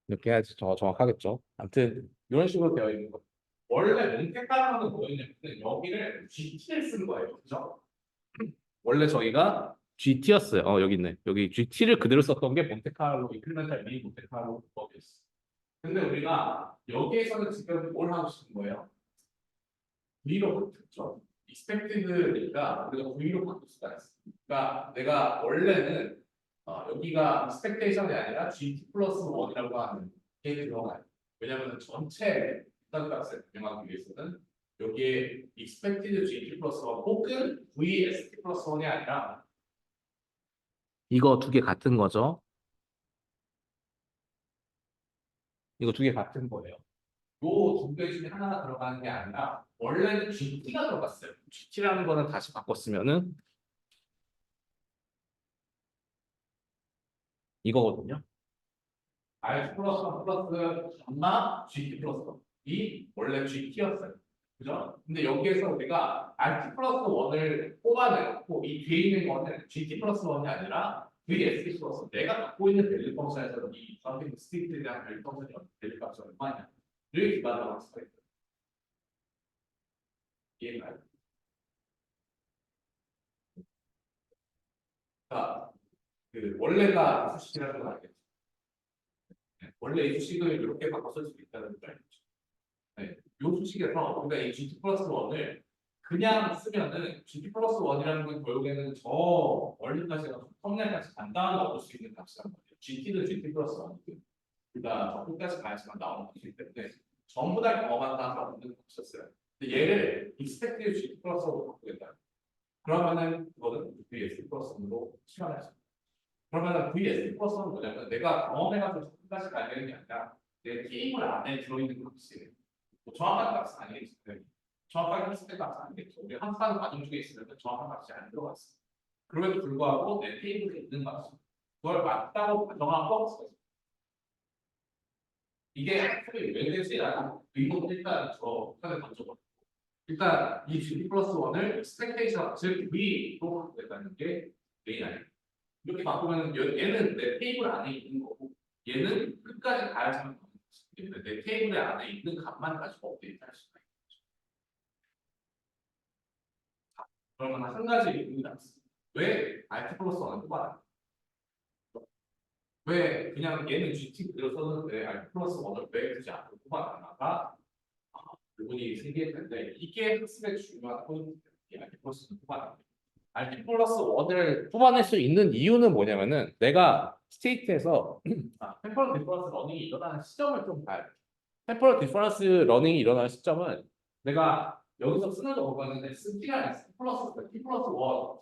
A: 이렇게 해야지 더 정확하겠죠. 아무튼 이런 식으로 되어 있는 거. 원래 몽테카르로는 뭐였냐면 여기를 GT를 쓴 거예요. 그죠? 원래 저희가 GT였어요. 여기 있네. 여기 GT를 그대로 썼던 게 몬테카르로 인크리멘탈 미니 몬테카르로 법이었어. 근데 우리가 여기에서는 지금 뭘 하고 싶은 거예요? V로 바꿨죠. expected니까 우리가 V로 바꿀 수가 있어. 그러니까 내가 원래는 여기가 expectation이 아니라 GT 플러스 1이라고 하는 게 들어가요. 왜냐하면 전체 일단값을 변경하기 위해서는 여기에 expected GT 플러스 1 혹은 VST 플러스 1이 아니라 이거 두 개 같은 거죠. 이거 두 개 같은 거예요. 요 두 개 중에 하나가 들어가는 게 아니라 원래는 GT가 들어갔어요. GT라는 거는 다시 바꿨으면은 이거거든요. R 플러스 1 플러스 감마 GT 플러스 1이 원래 GT였어요. 그죠? 근데 여기에서 우리가 RT 플러스 1을 뽑아내고 이 뒤에 있는 거는 GT 플러스 1이 아니라 VST 플러스 내가 갖고 있는 밸류 펑션에서 이 선택 스테이트에 대한 밸류 펑션이 밸류 값이 얼마냐 를 기반으로 할 수가 있어요. 이해가요? 그러니까 그 원래가 수식이라는 걸 알겠죠? 원래 이 수식을 이렇게 바꿔 쓸 수 있다는 걸 알겠죠? 네. 요 수식에서 우리가 이 GT 플러스 1을 그냥 쓰면은 GT 플러스 1이라는 건 결국에는 저 멀리까지 가서 터미널까지 간다고 얻을 수 있는 값이란 말이에요. GT는 GT 플러스 1이고 그러니까 저 끝까지 가야지만 나오는 값이기 때문에 전부 다 경험한다 얻는 값이었어요. 근데 얘를 expected GT 플러스로 바꾸겠다. 그러면은 그거는 VS 플러스 1로 치환할 수 있어요. 그러면은 VS 플러스는 뭐냐면 내가 경험해가지고 끝까지 가야 되는 게 아니라 내 테이블 안에 들어있는 값이에요. 뭐 정확한 값은 아니겠지. 정확하게 했을 값은 아니겠죠. 우리 항상 과정 중에 있으면 정확한 값이 안 들어갔어. 그럼에도 불구하고 내 테이블에 있는 값이 그걸 맞다고 가정하고 쓰죠. 이게 학습이 왜 되지라는 의문은 일단 저 편에 던져봤고 일단 이 GD 플러스 1을 expectation 즉 V로 바꾸겠다는 게 메인 아니에요. 이렇게 바꾸면 얘는 내 테이블 안에 있는 거고 얘는 끝까지 가야지만 내 테이블 안에 있는 값만 가지고 업데이트 할 수가 있어요. 그러면 한 가지 의문이 남습니다. 왜 RT 플러스 1을 뽑아야 왜 그냥 얘는 GT 그대로 썼는데 RT 플러스 1을 왜 굳이 앞으로 뽑아놨나가 의문이 생길 텐데 이게 학습의 중요한 포인트예요. RT 플러스 뽑아내. RT 플러스 1을 뽑아낼 수 있는 이유는 뭐냐면은 내가 스테이트에서 템포럴 디퍼런스 러닝이 일어나는 시점을 좀 봐야 돼. 템포럴 디퍼런스 러닝이 일어나는 시점은 내가 여기서 쓰는 거 보면은 T랑 S 플러스 T 플러스 1,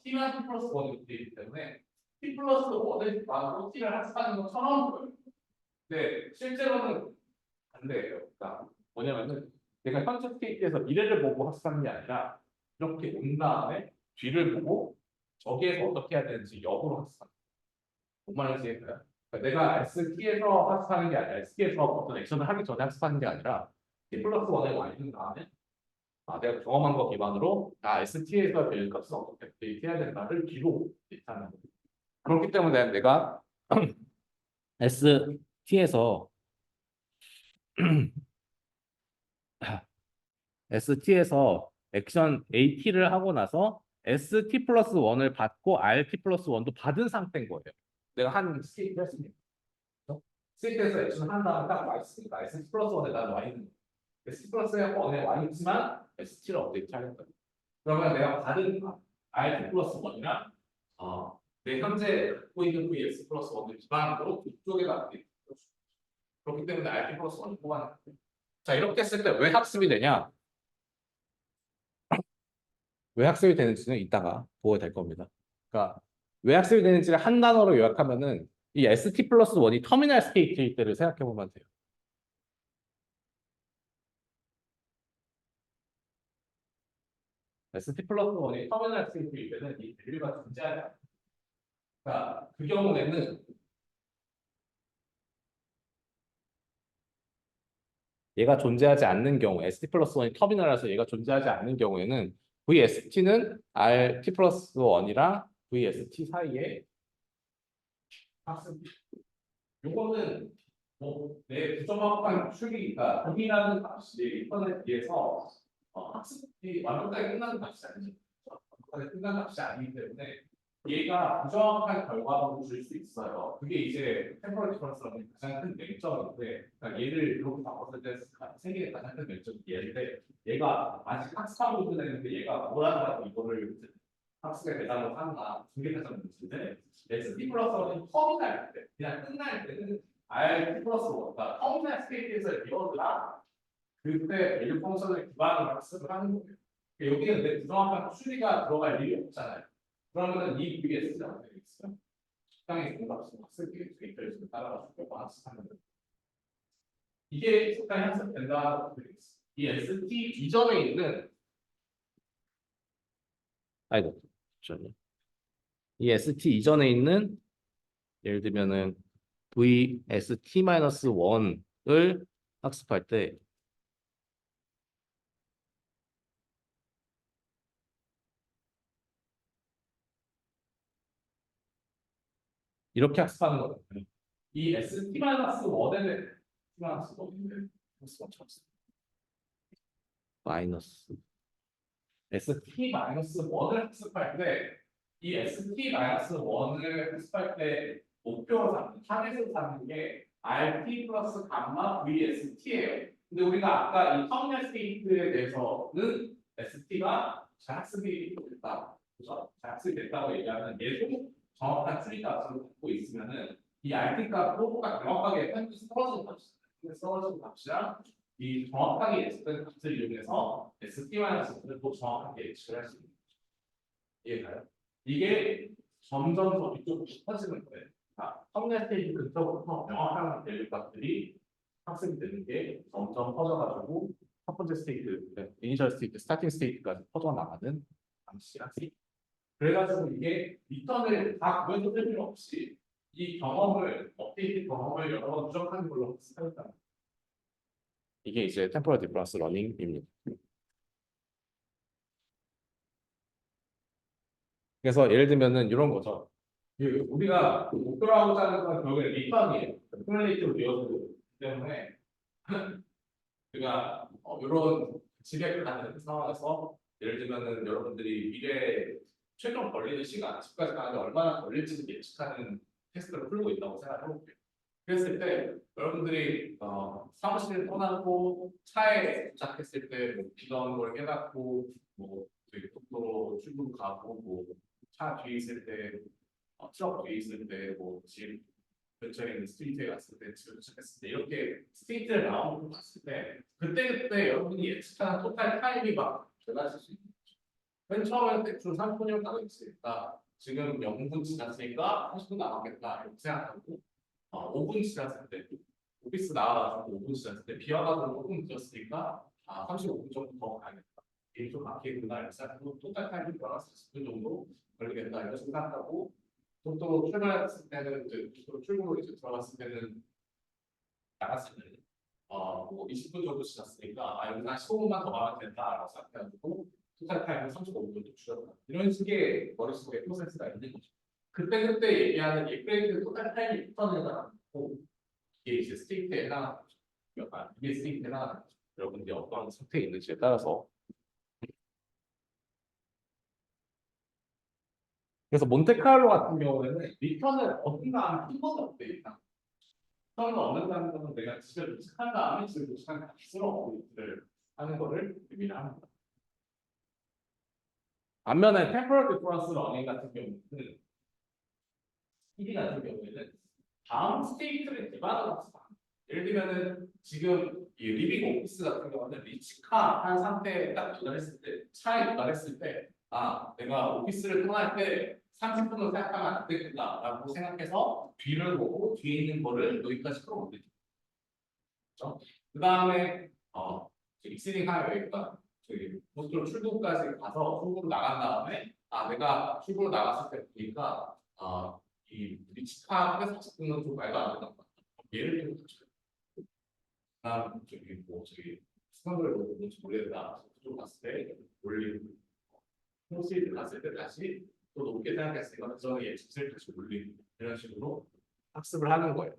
A: T랑 T 플러스 1이 되기 때문에 T 플러스 1을 바로 T를 학습하는 것처럼 보여요. 근데 실제로는 반대예요. 그러니까 뭐냐면은 내가 현재 스테이트에서 미래를 보고 학습하는 게 아니라 이렇게 온 다음에 뒤를 보고 저기에서 어떻게 해야 되는지 역으로 학습하는 거예요. 뭔 말인지 이해돼요? 그러니까 내가 ST에서 학습하는 게 아니라 ST에서 어떤 액션을 하기 전에 학습하는 게 아니라 T 플러스 1에 와 있는 다음에 내가 경험한 거 기반으로 ST에서 밸류 값을 어떻게 업데이트 해야 된다를 뒤로 업데이트하는 거예요. 그렇기 때문에 내가 ST에서 ST에서 액션 AT를 하고 나서 ST 플러스 1을 받고 RT 플러스 1도 받은 상태인 거예요. 내가 한 스테이트 했습니다. 스테이트에서 액션을 한 다음에 딱 와 있으니까 ST 플러스 1에 나는 와 있는 거예요. ST 플러스 1에 와 있지만 ST를 업데이트 하겠다. 그러면 내가 받은 RT 플러스 1이랑 내 현재 갖고 있는 VS 플러스 1을 기반으로 이쪽에다 업데이트. 그렇기 때문에 RT 플러스 1을 뽑아내는 거예요. 자, 이렇게 했을 때 왜 학습이 되냐? 왜 학습이 되는지는 이따가 보게 될 겁니다. 그러니까 왜 학습이 되는지를 한 단어로 요약하면은 이 ST 플러스 1이 터미널 스테이트일 때를 생각해 보면 돼요. ST 플러스 1이 터미널 스테이트일 때는 이 밸류가 존재하지 않아요. 그러니까 그 경우에는 얘가 존재하지 않는 경우, ST 플러스 1이 터미널이라서 얘가 존재하지 않는 경우에는 VST는 RT 플러스 1이랑 VST 사이에 학습. 요거는 내 부정확한 추리가 동일하는 값이 인터넷에 비해서 학습이 완벽하게 끝나는 값이 아니죠. 완벽하게 끝난 값이 아니기 때문에 얘가 부정확한 결과를 줄 수 있어요. 그게 이제 템포럴 디퍼런스라는 가장 큰 맹점인데, 그러니까 얘를 이렇게 바꿨을 때 생기는 가장 큰 맹점이 얘인데, 얘가 아직 학습하고 있는 애인데 얘가 뭐라고 이거를 학습의 대상으로 하나 두개 가장 문제인데, SD 플러스는 터미널 때 그냥 끝날 때는 RT 플러스 1, 그러니까 터미널 스테이트에서 리워드랑 그때 밸류 펑션을 기반으로 학습을 하는 거예요. 그러니까 여기는 내 부정확한 추리가 들어갈 일이 없잖아요. 그러면은 이 VS가 어떻게 되겠어요? 적당히 공부하시고 학습 데이터를 따라가지고 학습하는 거예요. 이게 적당히 학습된다고 되겠어요. 이 ST 이전에 있는 아이고, 잠시만요. 이 ST 이전에 있는 예를 들면은 VST-1을 학습할 때 이렇게 학습하는 거거든요. 이 ST-1에 T-1인데 마이너스 ST-1을 학습할 때 이 ST-1을 학습할 때 목표로 삼는 타겟을 삼는 게 RT 플러스 감마 VST예요. 근데 우리가 아까 이 터미널 스테이트에 대해서는 ST가 잘 학습이 됐다. 그죠? 잘 학습이 됐다고 얘기하면 얘도 정확한 추리 값을 갖고 있으면은 이 RT 값과 정확하게 편집해서 떨어지는 값이랑 이 정확하게 예측된 값을 이용해서 ST-를 또 정확하게 예측을 할 수 있는 거죠. 이해가요? 이게 점점 더 이쪽으로 깊어지는 거예요. 터미널 스테이지 근처부터 명확한 밸류 값들이 학습이 되는 게 점점 퍼져가지고 첫 번째 스테이트, 이니셜 스테이트, 스타팅 스테이트까지 퍼져나가는 방식이라지. 그래가지고 이게 리턴을 다 구해서 쓸 필요 없이 이 경험을, 업데이트 경험을 여러 번 누적하는 걸로 학습하겠다. 이게 이제 템포럴 디퍼런스 러닝입니다. 그래서 예를 들면은 이런 거죠. 우리가 목표로하고자 하는 건 결국에 리턴이에요. 큐뮬레이티브 리워드 때문에 우리가 이런 지배를 가는 상황에서 예를 들면은 여러분들이 미래 최종 걸리는 시간, 집까지 가는데 얼마나 걸릴지를 예측하는 테스트를 풀고 있다고 생각해 볼게요. 그랬을 때 여러분들이 사무실을 떠나고 차에 도착했을 때뭐 비가 오는 걸 깨닫고 뭐 저기 고속도로 출구 가고 뭐 차 뒤에 있을 때 트럭 뒤에 있을 때뭐집 근처에 있는 스트리트에 갔을 때 집에 도착했을 때 이렇게 스트리트를 나오고 갔을 때 그때 여러분이 예측하는 토탈 타임이 막 달라질 수 있는 거죠. 맨 처음에 대충 30분이면 가고 있으니까 지금 0분 지났으니까 30분 남았겠다 이렇게 생각하고 5분 지났을 때 오피스 나와가지고 5분 지났을 때 비 와가지고 조금 늦었으니까 35분 정도 더 가야겠다. 이게 좀 막히구나 이렇게 생각하고 토탈 타임이 돌아가서 10분 정도 걸리겠다 이렇게 생각하고 또 출발했을 때는 이제 또 출구로 이제 들어갔을 때는 나갔을 때는 뭐 20분 정도 지났으니까 여기서 한 15분만 더 가면 된다라고 생각해가지고 토탈 타임을 35분 정도 줄였다. 이런 식의 머릿속에 프로세스가 있는 거죠. 그때 얘기하는 이 프레임드 토탈 타임이 붙어내는 거고 이게 이제 스테이트에 해당하는 거죠. 이게 스테이트에 해당하는 거죠. 여러분들이 어떤 상태에 있는지에 따라서. 그래서 몬테카를로 같은 경우에는 리턴을 어딘가 하면 한 번도 없대 일단. 리턴을 얻는다는 것은 내가 집에 도착한 다음에 집에 도착한 값으로 업데이트를 하는 거를 의미를 합니다. 반면에 템포럴 디퍼런스 러닝 같은 경우는 PD 같은 경우에는 다음 스테이트를 기반으로 해서 예를 들면은 지금 이 리빙 오피스 같은 경우는 리치카 한 상태에 딱 도달했을 때 차에 도달했을 때 내가 오피스를 떠날 때 30분을 생각하면 안 되겠다라고 생각해서 뒤를 보고 뒤에 있는 거를 여기까지 끌어올리죠. 그렇죠? 그 다음에 익스닝 하이웨이가 저기 고속도로 출구까지 가서 출구로 나간 다음에 내가 출구로 나갔을 때 보니까 이 리치카 회사 측은 좀 말도 안 된다. 예를 들어서 저기 수강을 뭔지 모르겠다. 그쪽 갔을 때 올리고 호스트 갔을 때 다시 또 높게 생각했으니까 그 전에 예측을 다시 올리고 이런 식으로 학습을 하는 거예요.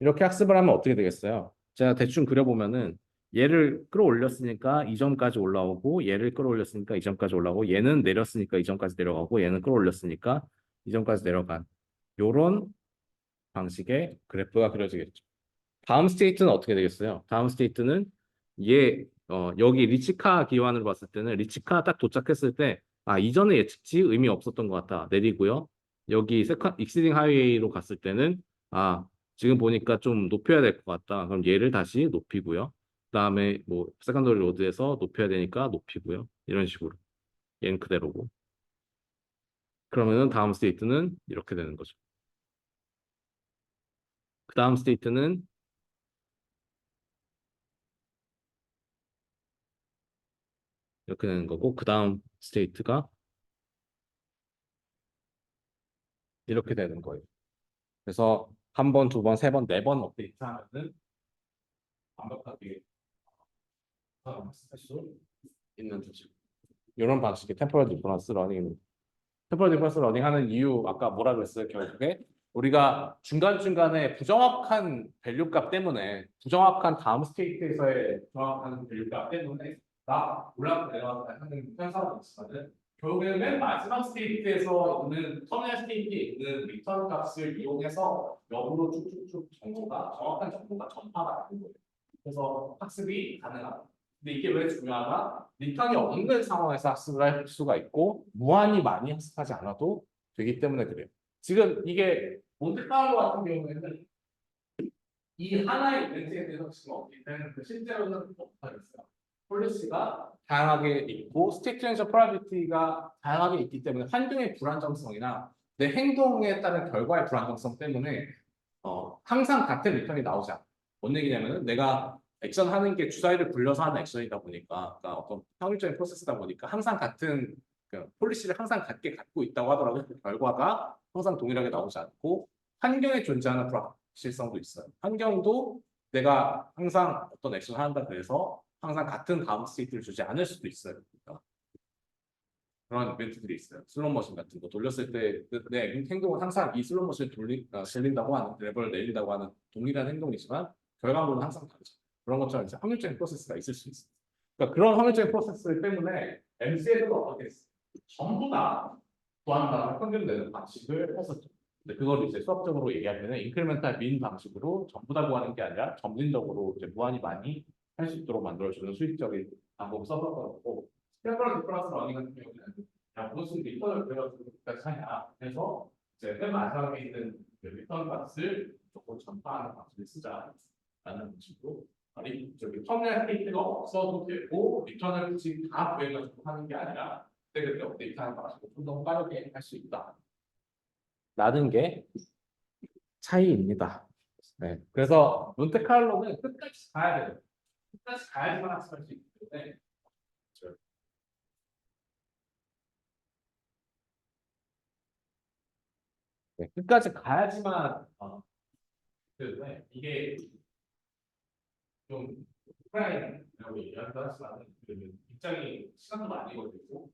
A: 이렇게 학습을 하면 어떻게 되겠어요? 제가 대충 그려보면은 얘를 끌어올렸으니까 이 점까지 올라오고 얘를 끌어올렸으니까 이 점까지 올라오고 얘는 내렸으니까 이 점까지 내려가고 얘는 끌어올렸으니까 이 점까지 내려간 요런 방식의 그래프가 그려지겠죠. 다음 스테이트는 어떻게 되겠어요? 다음 스테이트는 여기 리치카 기반으로 봤을 때는 리치카 딱 도착했을 때 이전에 예측치 의미 없었던 것 같다. 내리고요. 여기 익시딩 하이웨이로 갔을 때는 지금 보니까 좀 높여야 될 것 같다. 그럼 얘를 다시 높이고요. 그다음에 뭐 세컨더리 로드에서 높여야 되니까 높이고요. 이런 식으로. 얘는 그대로고. 그러면은 다음 스테이트는 이렇게 되는 거죠. 그 다음 스테이트는 이렇게 되는 거고 그 다음 스테이트가 이렇게 되는 거예요. 그래서 한 번, 두 번, 세 번, 네 번 업데이트 하면은 완벽하게 할수 있는 거죠. 이런 방식의 템포럴 디퍼런스 러닝입니다. 템포럴 디퍼런스 러닝 하는 이유 아까 뭐라 그랬어요? 결국에 우리가 중간중간에 부정확한 밸류 값 때문에 부정확한 다음 스테이트에서의 부정확한 밸류 값 때문에 올라갔다 내려갔다 하는 현상이 있지만은 결국에는 맨 마지막 스테이트에서 있는 터미널 스테이트에 있는 리턴 값을 이용해서 역으로 쭉쭉쭉 정확한 정보가 전파가 되는 거예요. 그래서 학습이 가능합니다. 근데 이게 왜 중요하나? 리턴이 없는 상황에서 학습을 할 수가 있고 무한히 많이 학습하지 않아도 되기 때문에 그래요. 지금 이게 몬테카를로 같은 경우에는 이 하나의 이벤트에 대해서 지금 업데이트는 실제로는 못하겠어요. 폴리시가 다양하게 있고 스테이트 트랜지션 프로바빌리티가 다양하게 있기 때문에 환경의 불안정성이나 내 행동에 따른 결과의 불안정성 때문에 항상 같은 리턴이 나오지 않아요. 뭔 얘기냐면은 내가 액션 하는 게 주사위를 굴려서 하는 액션이다 보니까 그러니까 어떤 확률적인 프로세스다 보니까 항상 같은 폴리시를 항상 같게 갖고 있다고 하더라도 그 결과가 항상 동일하게 나오지 않고 환경에 존재하는 불확실성도 있어요. 환경도 내가 항상 어떤 액션을 한다 그래서 항상 같은 다음 스테이트를 주지 않을 수도 있어요. 그러니까 그런 이벤트들이 있어요. 슬롯머신 같은 거 돌렸을 때 내 행동은 항상 이 슬롯머신을 돌린다고 하는 레버를 내린다고 하는 동일한 행동이지만 결과물은 항상 다르죠. 그런 것처럼 이제 확률적인 프로세스가 있을 수 있어요. 그러니까 그런 확률적인 프로세스 때문에 MC에도 어떻게 했어요? 전부 다 구한다는 평균 내는 방식을 했었죠. 근데 그걸 이제 수학적으로 얘기하면 인크리멘탈 민 방식으로 전부 다 구하는 게 아니라 점진적으로 이제 무한히 많이 할 수 있도록 만들어주는 수익적인 방법 써봤던 거고 템퍼럴 디퍼런스 러닝 같은 경우는 그냥 무슨 리턴을 그려주는 것까지 하냐 해서 이제 맨 마지막에 있는 그 리턴 값을 조금 전파하는 방식을 쓰자라는 식으로 저기 터미널 스테이트가 없어도 되고 리턴을 굳이 다 구해가지고 하는 게 아니라 그때 업데이트하는 방식으로 좀 더 빠르게 할 수 있다. 라는 게 차이입니다. 네. 그래서 몬테카를로는 끝까지 가야 돼요. 끝까지 가야지만 학습할 수 있기 때문에 네, 끝까지 가야지만 때문에 이게 좀 오프라인이라고 얘기하기도 하지만 굉장히 시간도 많이 걸리고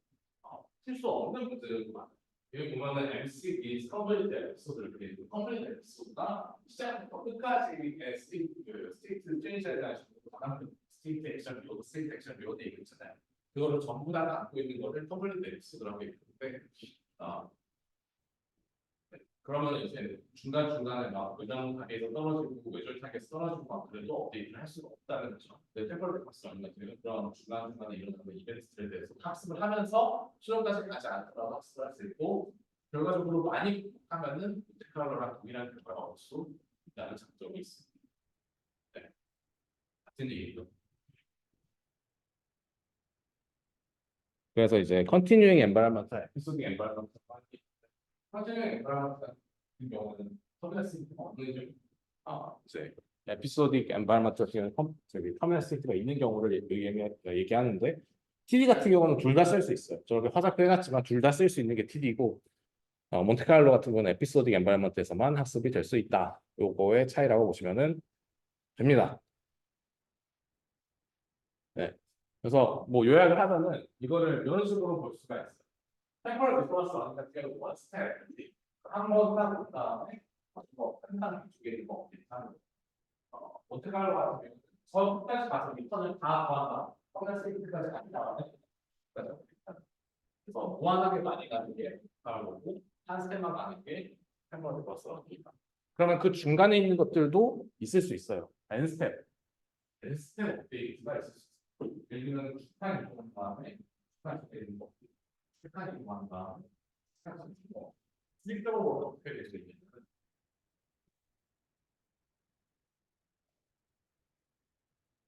A: 실수 없는 분들도 많아요. 여기 보면은 MCD 컴플리트 에피소드를 그리고 컴플리트 에피소드가 시작부터 끝까지의 스테이트 체인지에 대한 가장 스테이트 액션 묘드, 스테이트 액션 묘드 이거 있잖아요. 그거를 전부 다 담고 있는 거를 컴플리트 에피소드라고 얘기하는데 그러면 이제 중간중간에 막 외장 타겟에서 떨어지고 외절 타겟에서 떨어지고 막 그래도 업데이트를 할 수가 없다는 거죠. 템퍼럴 박스 얼마 전에 그런 중간중간에 일어나는 이벤트들에 대해서 학습을 하면서 수정까지 가지 않더라도 학습을 할 수 있고 결과적으로 많이 하면은 테크놀로랑 동일한 결과가 얻을 수 있다는 장점이 있습니다. 네. 같은 얘기죠. 그래서 이제 컨티뉴잉 엔바이러먼트, 에피소딩 엔바이러먼트 컨티뉴잉 엔바이러먼트 같은 경우는 터미널시티가 없는 경우 이제 에피소딕 엔바이러먼트 저기 터미널시티가 있는 경우를 얘기하는데 TD 같은 경우는 둘 다 쓸 수 있어요. 저렇게 화살표 해놨지만 둘 다 쓸 수 있는 게 TD고 몬테카를로 같은 경우는 에피소딕 엔바이러먼트에서만 학습이 될 수 있다. 요거의 차이라고 보시면은 됩니다. 네. 그래서 뭐 요약을 하면은 이거를 이런 식으로 볼 수가 있어요. 템포럴 리소스 같은 경우 원 스텝 한번 하고 그다음에 뭐한 단계 두 개를 뭐 하는 몬테카를로 같은 경우는 처음까지 가서 리턴을 다 구한다. 퍼센트 세이트까지 안 나가는 그래서 무한하게 많이 가는 게 몬테카를로고 한 스텝만 가는 게 템포럴 리소스입니다. 그러면 그 중간에 있는 것들도 있을 수 있어요. N 스텝, N 스텝 업데이트가 있을 수 있어요. 예를 들면 키판 이동한 다음에 키판 되는 거, 키판 이동한 다음에 키판 뭐 수직적으로 어떻게 될 수 있냐면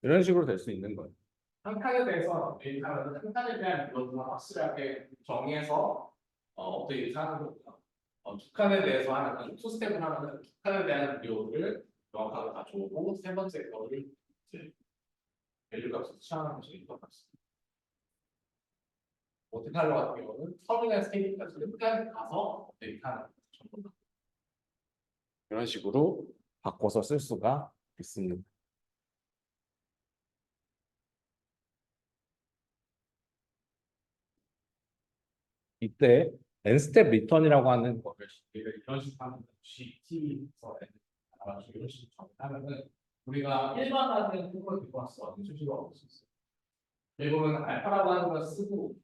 A: 이런 식으로 될 수 있는 거예요. 한 칸에 대해서 데이터는 한 칸에 대한 비율을 확실하게 정해서 업데이트 하는 거고요. 두 칸에 대해서 하면은 투 스텝을 하면은 두 칸에 대한 비율을 명확하게 가져오고 세 번째 거를 이제 밸류 값을 취하는 것이 이것 같습니다. 몬테칼로 같은 경우는 터미널 스테이트까지 끝까지 가서 업데이트하는 전부 이런 식으로 바꿔서 쓸 수가 있습니다. 이때 n스텝 리턴이라고 하는 거를 이런 식으로 하면 GT에서 이런 식으로 정하면은 우리가 일반화된 통을 들고 왔어. 수식어가 없을 수 있어요. 일본은 알파라고 하는 걸 쓰고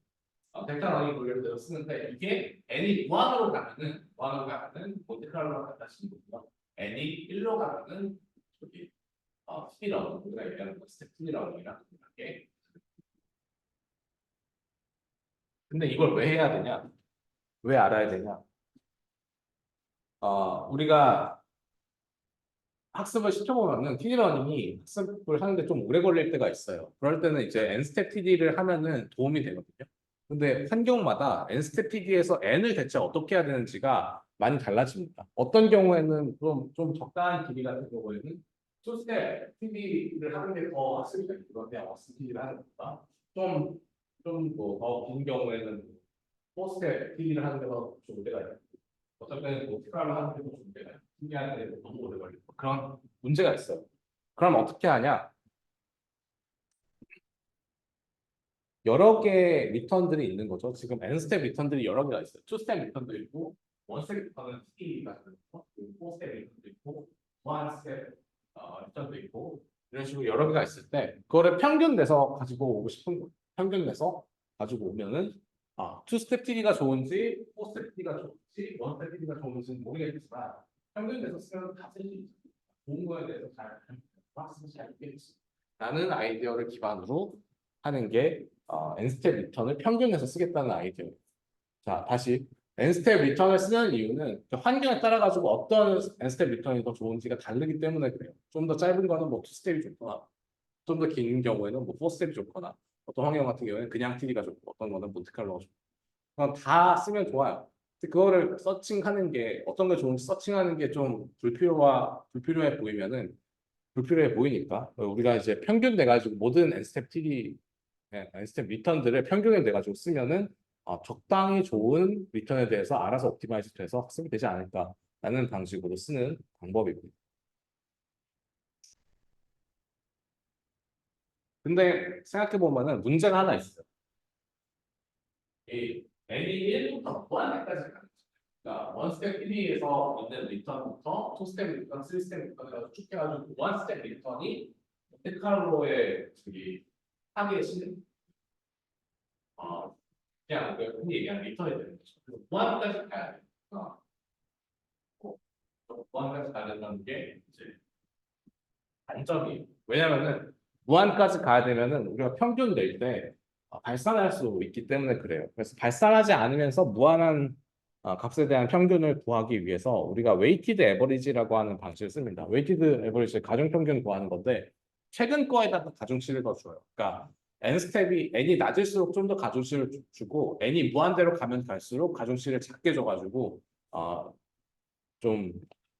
A: 델타 러닝 논리를 대로 쓰는데 이게 n이 무한으로 가면은 몬테칼로랑 같다 치는 거고요. n이 1로 가면은 저기 스피러닝 우리가 얘기하는 스텝 스피러닝이랑 이렇게. 근데 이걸 왜 해야 되냐? 왜 알아야 되냐? 우리가 학습을 시켜보면은 TD러닝이 학습을 하는데 좀 오래 걸릴 때가 있어요. 그럴 때는 이제 N스텝 TD를 하면은 도움이 되거든요. 근데 환경마다 N스텝 TD에서 N을 대체 어떻게 해야 되는지가 많이 달라집니다. 어떤 경우에는 좀 적당한 길이 같은 경우에는 투스텝 TD를 하는 게 더 학습이 되는데 원스텝 TD를 하는 것보다 좀더긴 경우에는 포스텝 TD를 하는 게 더 좋을 때가 있어요. 어떤 때는 뭐 특화를 하는 게 더 좋을 때가 있어요. TD하는데 너무 오래 걸리고 그런 문제가 있어요. 그럼 어떻게 하냐? 여러 개의 리턴들이 있는 거죠. 지금 N스텝 리턴들이 여러 개가 있어요. 2스텝 리턴도 있고, 1스텝 리턴은 T가 있고, 4스텝 리턴도 있고, 1스텝 리턴도 있고, 이런 식으로 여러 개가 있을 때, 그거를 평균 내서 가지고 오고 싶은 거예요. 평균 내서 가지고 오면은, 2스텝 TD가 좋은지, 4스텝 TD가 좋은지, 1스텝 TD가 좋은지는 모르겠지만, 평균 내서 쓰면 다 쓸 수 있어요. 좋은 거에 대해서 잘 학습을 잘 있겠지. 라는 아이디어를 기반으로 하는 게 n스텝 리턴을 평균해서 쓰겠다는 아이디어예요. 자, 다시 n스텝 리턴을 쓰는 이유는 그 환경에 따라 가지고 어떤 n스텝 리턴이 더 좋은지가 다르기 때문에 그래요. 좀 더 짧은 거는 뭐 2스텝이 좋거나 좀 더 긴 경우에는 뭐 4스텝이 좋거나 어떤 환경 같은 경우에는 그냥 TD가 좋고 어떤 거는 몬테칼로가 좋고 그건 다 쓰면 좋아요. 근데 그거를 서칭하는 게 어떤 게 좋은지 서칭하는 게 좀 불필요해 보이면은 불필요해 보이니까 우리가 이제 평균 내 가지고 모든 n스텝 TD n스텝 리턴들을 평균에 내 가지고 쓰면은 적당히 좋은 리턴에 대해서 알아서 옵티마이즈 돼서 학습이 되지 않을까라는 방식으로 쓰는 방법이고요. 근데 생각해 보면은 문제가 하나 있어요. 이 n이 1부터 무한대까지 가는 거죠. 그러니까 원스텝 1에서 있는 리턴부터 투스텝 리턴, 3스텝 리턴까지 쭉 해가지고 원스텝 리턴이 몬테칼로의 저기 합의에 실린 그냥 우리가 흔히 얘기하는 리턴이 되는 거죠. 그래서 무한까지 가야 돼요. 어, 무한까지 가야 된다는 게 이제 단점이 왜냐면은 무한까지 가야 되면은 우리가 평균 낼 때 발산할 수 있기 때문에 그래요. 그래서 발산하지 않으면서 무한한 값에 대한 평균을 구하기 위해서 우리가 웨이티드 에버리지라고 하는 방식을 씁니다. 웨이티드 에버리지 가중 평균 구하는 건데 최근 거에다가 가중치를 더 줘요. 그러니까 n 스텝이 n이 낮을수록 좀 더 가중치를 주고 n이 무한대로 가면 갈수록 가중치를 작게 줘가지고 좀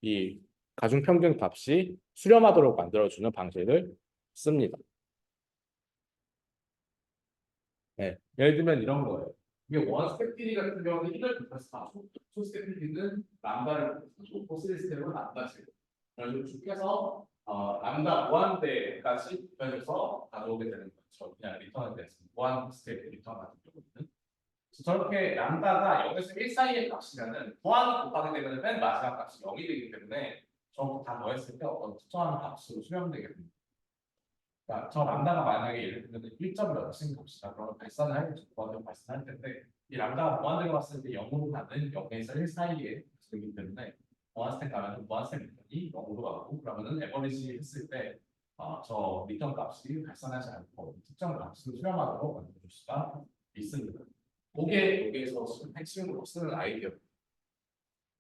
A: 이 가중평균 값이 수렴하도록 만들어주는 방식을 씁니다. 네. 예를 들면 이런 거예요. 이게 원 스텝 TD 같은 경우는 1을 곱해서 4초, 투 스텝 TD는 람다를 곱해서 4초, 3 스텝은 람다 7. 그래서 쭉 해서 람다 무한대까지 곱해서 가져오게 되는 거죠. 그냥 리턴을 대해서 무한 스텝 리턴 같은 경우는. 그래서 저렇게 람다가 0에서 1 사이의 값이면은 무한을 곱하게 되면 맨 마지막 값이 0이 되기 때문에 전부 다 더했을 때 어떤 특정한 값으로 수렴되게 됩니다. 그러니까 저 람다가 만약에 예를 들면 1점 몇인 봅시다. 그러면 발산을 할 때, 무한대로 발산할 텐데 이 람다가 무한대로 봤을 때 0으로 가는 0에서 1 사이에 되기 때문에 무한스택 가면 무한스택 리턴이 0으로 가고 그러면은 에버리지 했을 때 저 리턴 값이 발산하지 않고 특정 값을 수렴하도록 만들어줄 수가 있습니다. 그게 여기에서 핵심으로 쓰는 아이디어.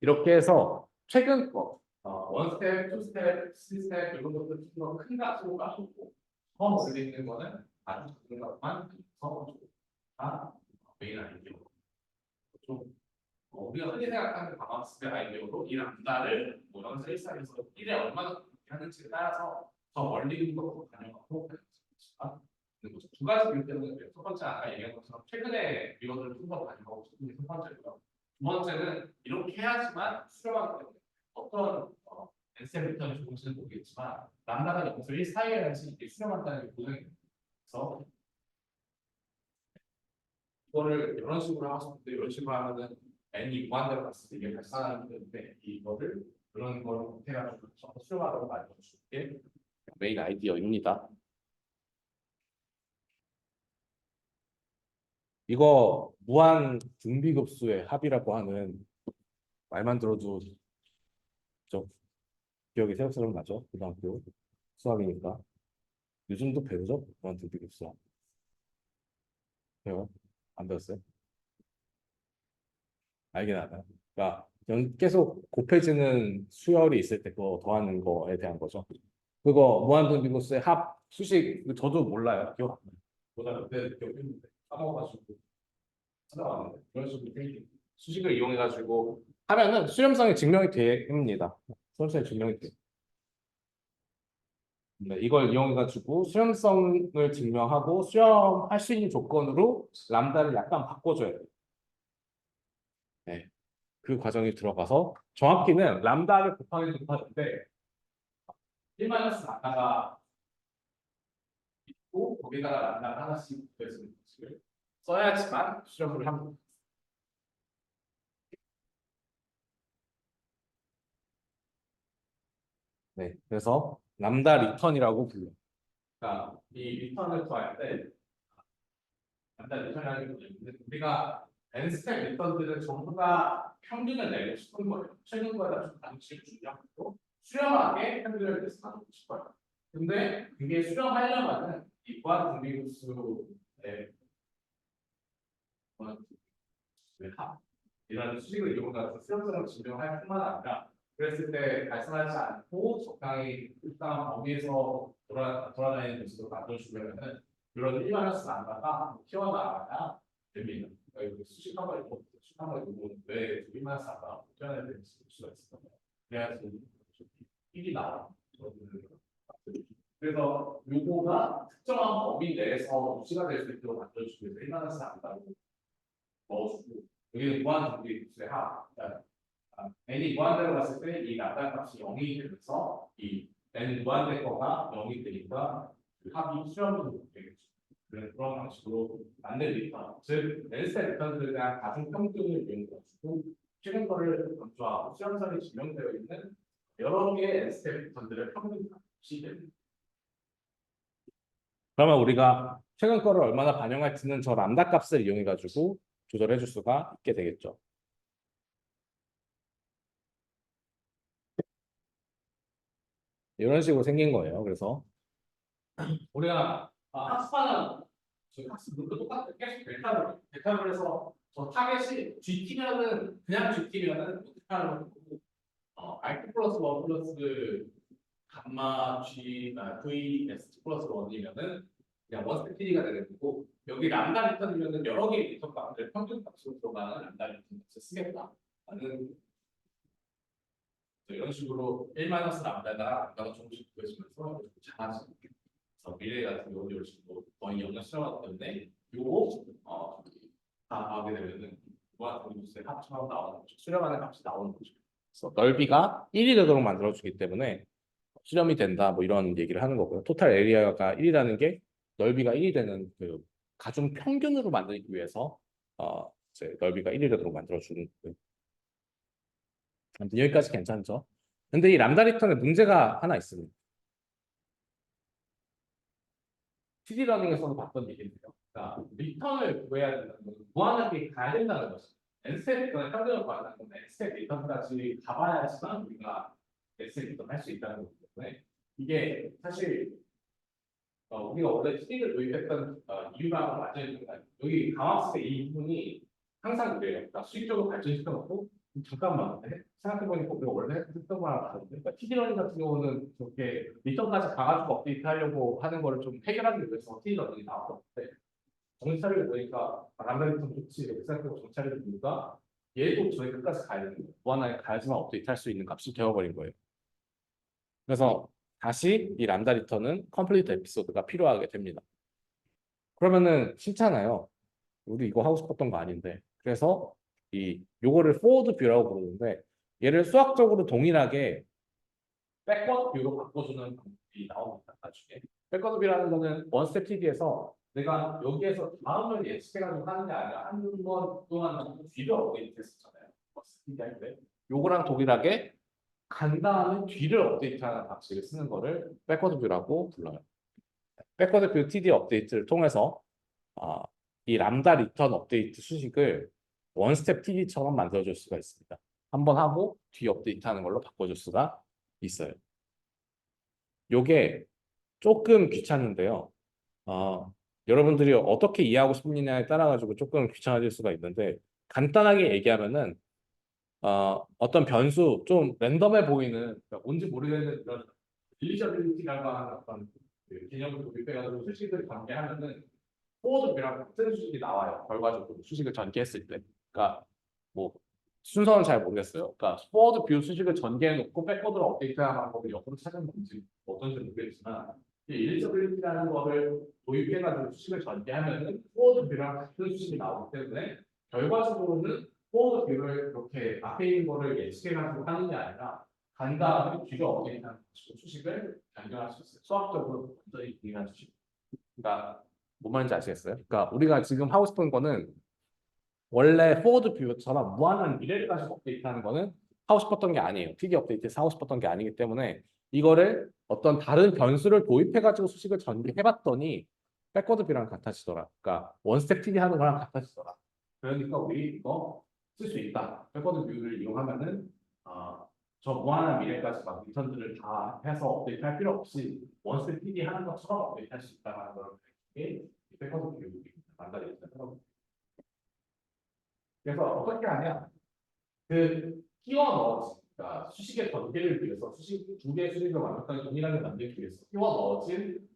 A: 이렇게 해서 최근 거 원 스텝, 투 스텝, 쓰리 스텝 이런 것들 좀더 큰 값으로 가지고 처음 올리는 거는 아주 작은 값만 서가 메인 아이디어. 좀 우리가 흔히 생각하는 방학습의 아이디어로 이 람다를 뭐 이런 세이스에서 1에 얼마나 하는지에 따라서 더 멀리 있는 것도 가능하고 두 가지 이유 때문에 그래요. 첫 번째 아까 얘기한 것처럼 최근에 이거를 좀더 가져가고 싶은 게 첫 번째고요. 두 번째는 이렇게 해야지만 수렴하기 때문에 어떤 엔셈 리턴이 좋은지는 모르겠지만 람다가 0에서 1 사이에야지 이게 수렴한다는 게 보장이 됩니다. 그래서 이거를 이런 식으로 하고 싶은데 이런 식으로 하면은 n이 무한대로 갔을 때 이게 발산하는 건데 이거를 그런 걸 해가지고 수렴하라고 만들어 줄게 메인 아이디어입니다. 이거 무한 등비급수의 합이라고 하는 말만 들어도 저 기억이 새록새록 나죠? 고등학교 수학이니까 요즘도 배우죠? 무한 등비급수 배워? 안 배웠어요? 알긴 알아요. 그러니까 계속 곱해지는 수열이 있을 때 그거 더하는 거에 대한 거죠. 그거 무한 등비급수의 합 수식 저도 몰라요. 기억 안 나요. 보다 그때 기억했는데 까먹어가지고 찾아왔는데 그런 식으로 수식을 이용해가지고 하면은 수렴성이 증명이 됩니다. 수렴성이 증명이 돼요. 네, 이걸 이용해가지고 수렴성을 증명하고 수렴할 수 있는 조건으로 람다를 약간 바꿔줘야 돼요. 네, 그 과정이 들어가서 정확히는 람다를 곱하기 곱하는데 1마이너스 람다가 있고 거기다가 람다가 하나씩 곱해지는 것을 써야지만 수렴을 합니다. 네, 그래서 람다 리턴이라고 불러요. 그러니까 이 리턴을 구할 때 람다 리턴이라는 게 있는데 우리가 n 스텝 리턴들은 전부 다 평균을 내고 싶은 거예요. 최근 거에다 좀 방식을 중요하고 수렴하게 평균을 내서 나누고 싶어요. 근데 그게 수정하려면은 이 무한 등비급수의 합 이런 수식을 이용해서 수렴수를 증명할 뿐만 아니라 그랬을 때 발생하지 않고 적당히 일단 범위에서 돌아다니는 모습을 만들어주려면은 이런 1마이너스 람다가 튀어나와야 됩니다. 그러니까 수식 한번 읽고 수식 한번 읽고 왜 1마이너스 람다가 튀어나와야 되는지 볼 수가 있어요. 그래야지 1이 나와. 그래서 요거가 특정한 범위 내에서 무시가 될 수 있도록 만들어주기 위해서 1마이너스 람다로 넣어주고 여기는 무한 등비급수의 합. n이 무한대로 갔을 때 이 람다 값이 0이 되면서 이 n 무한대 거가 0이 되니까 그 합이 수렴분으로 되겠죠. 그런 방식으로 만든 리턴, 즉 n스텝 리턴들에 대한 가중 평균을 이용해가지고 최근 거를 강조하고 수렴선이 증명되어 있는 여러 개의 n스텝 리턴들의 평균 값이 됩니다. 그러면 우리가 최근 거를 얼마나 반영할지는 저 람다 값을 이용해가지고 조절해 줄 수가 있게 되겠죠. 이런 식으로 생긴 거예요. 그래서 우리가 학습하는 저희 학습도 똑같은 계속 델타를 해서 저 타겟이 GT면은 그냥 GT면은 어떻게 하는 거고 RT 플러스 1 플러스 감마 G V S 플러스 1이면은 그냥 원스텝 TD가 되는 거고 여기 람다 리턴이면은 여러 개의 리턴 값들 평균 값으로 들어가는 람다 리턴 값을 쓰겠다라는 이런 식으로 1마이너스 람다가 람다가 조금씩 구해지면서 작아지는 그래서 미래 같은 경우는 이런 식으로 거의 0을 수렴하기 때문에 요거 다 하게 되면은 무한 등비급수의 합처럼 나오는 거죠. 수렴하는 값이 나오는 거죠. 그래서 넓이가 1이 되도록 만들어주기 때문에 수렴이 된다 뭐 이런 얘기를 하는 거고요. 토탈 에리아가 1이라는 게 넓이가 1이 되는 그 가중 평균으로 만들기 위해서 이제 넓이가 1이 되도록 만들어주는 거고요. 아무튼 여기까지 괜찮죠? 근데 이 람다 리턴에 문제가 하나 있습니다. CD 러닝에서도 봤던 얘기인데요. 그러니까 리턴을 구해야 된다는 건 무한하게 가야 된다는 것입니다. n스텝 리턴을 평균을 구한다는 건 n스텝 리턴까지 가봐야지만 우리가 n스텝 리턴 할 수 있다는 거기 때문에 이게 사실 우리가 원래 TD를 도입했던 이유가 완전히 달라요. 여기 강학습의 이 부분이 항상 그래요. 그러니까 수익적으로 발전시켜놓고 잠깐만 생각해보니까 우리가 원래 했던 거랑 다른데 그러니까 TD 러닝 같은 경우는 저렇게 리턴까지 가가지고 업데이트 하려고 하는 거를 좀 해결하기 위해서 TD 러닝이 나왔었는데 정찰을 보니까 람다 리턴 좋지 이렇게 생각하고 정찰을 보니까 얘도 저희 끝까지 가야 되는 거예요. 무한하게 가야지만 업데이트 할 수 있는 값이 되어버린 거예요. 그래서 다시 이 람다 리턴은 컴플리트 에피소드가 필요하게 됩니다. 그러면은 싫잖아요. 우리 이거 하고 싶었던 거 아닌데. 그래서 이 요거를 포워드 뷰라고 부르는데 얘를 수학적으로 동일하게 백워드 뷰로 바꿔주는 방법이 나옵니다. 나중에. 백워드 뷰라는 거는 원스텝 TD에서 내가 여기에서 다음을 예측해가지고 하는 게 아니라 한 번 동안 뒤를 업데이트 했었잖아요. 원스텝 TD 할 때. 요거랑 동일하게 간 다음에 뒤를 업데이트하는 방식을 쓰는 거를 백워드 뷰라고 불러요. 백워드 뷰 TD 업데이트를 통해서 이 람다 리턴 업데이트 수식을 원스텝 TD처럼 만들어줄 수가 있습니다. 한번 하고 뒤 업데이트하는 걸로 바꿔줄 수가 있어요. 요게 조금 귀찮은데요. 여러분들이 어떻게 이해하고 싶느냐에 따라 가지고 조금 귀찮아질 수가 있는데 간단하게 얘기하면은 어떤 변수 좀 랜덤해 보이는 그러니까 뭔지 모르겠는 이런 릴리저빌리티라고 하는 어떤 그 개념을 도입해가지고 수식을 전개하면은 포워드비랑 같은 수식이 나와요. 결과적으로 수식을 전개했을 때. 그러니까 뭐 순서는 잘 모르겠어요. 그러니까 포워드 뷰 수식을 전개해놓고 백워드로 업데이트하는 방법을 역으로 찾은 건지 어떤지 모르겠지만 릴리저빌리티라는 거를 도입해가지고 수식을 전개하면은 포워드 뷰랑 같은 수식이 나오기 때문에 결과적으로는 포워드 뷰를 이렇게 앞에 있는 거를 예측해가지고 하는 게 아니라 간 다음에 뒤로 업데이트하는 수식을 변경할 수 있어요. 수학적으로 완전히 동일한 수식. 그러니까 뭔 말인지 아시겠어요? 그러니까 우리가 지금 하고 싶은 거는 원래 포워드 뷰처럼 무한한 미래를 가지고 업데이트하는 거는 하고 싶었던 게 아니에요. TD 업데이트에서 하고 싶었던 게 아니기 때문에 이거를 어떤 다른 변수를 도입해가지고 수식을 전개해봤더니 백워드 뷰랑 같아지더라. 그러니까 원스텝 TD 하는 거랑 같아지더라. 그러니까 우리 이거 쓸 수 있다. 백워드 뷰를 이용하면은 저 무한한 미래까지 막 리턴들을 다 해서 업데이트할 필요 없이 원스텝 PD 하는 것처럼 업데이트할 수 있다는 걸 이게 백허드 교육이 만들어졌어요. 그래서 어떻게 하냐? 그 끼워 넣어지니까 수식의 전개를 위해서 수식 두 개의 수식을 완벽하게 동일하게 만들기 위해서 끼워 넣어진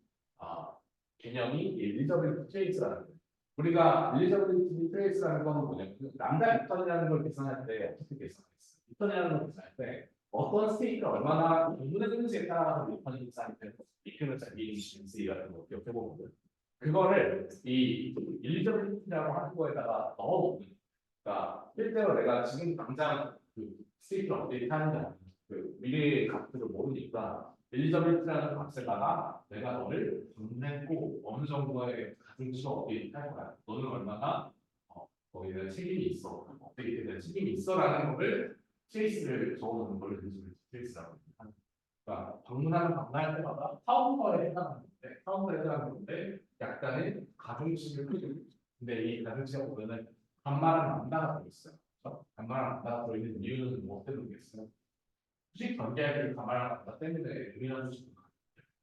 A: 개념이 일리저빌리티 트레이스라는 거예요. 우리가 일리저빌리티 트레이스라는 건 뭐냐면 람다 리턴이라는 걸 계산할 때 어떻게 계산했어요? 리턴이라는 걸 계산할 때 어떤 스테이트를 얼마나 공분했는지에 따라서 리턴이 계산이 되는 이크면서 EHC 같은 거 기억해보면 그거를 이 일리저빌리티라고 하는 거에다가 넣어보면 그러니까 실제로 내가 지금 당장 그 스테이트를 업데이트하는 게 아니고 그 미래의 값들을 모르니까 1.1라는 값에다가 내가 너를 보냈고 어느 정도의 가중치가 업데이트할 거야. 너는 얼마나 거기에 대한 책임이 있어. 업데이트에 대한 책임이 있어라는 거를 트레이스를 적어놓는 걸 트레이스라고 합니다. 그러니까 방문할 때마다 카운터에 해당하는데 카운터에 해당하는데 약간의 가중치를 근데 이 가중치가 보면은 반말은 안다가 들어있어요. 그렇죠? 반말은 안다가 들어있는 이유는 뭐 때문이겠어요? 수직 관계를 반말을 안다 때문에 의미하는 수식을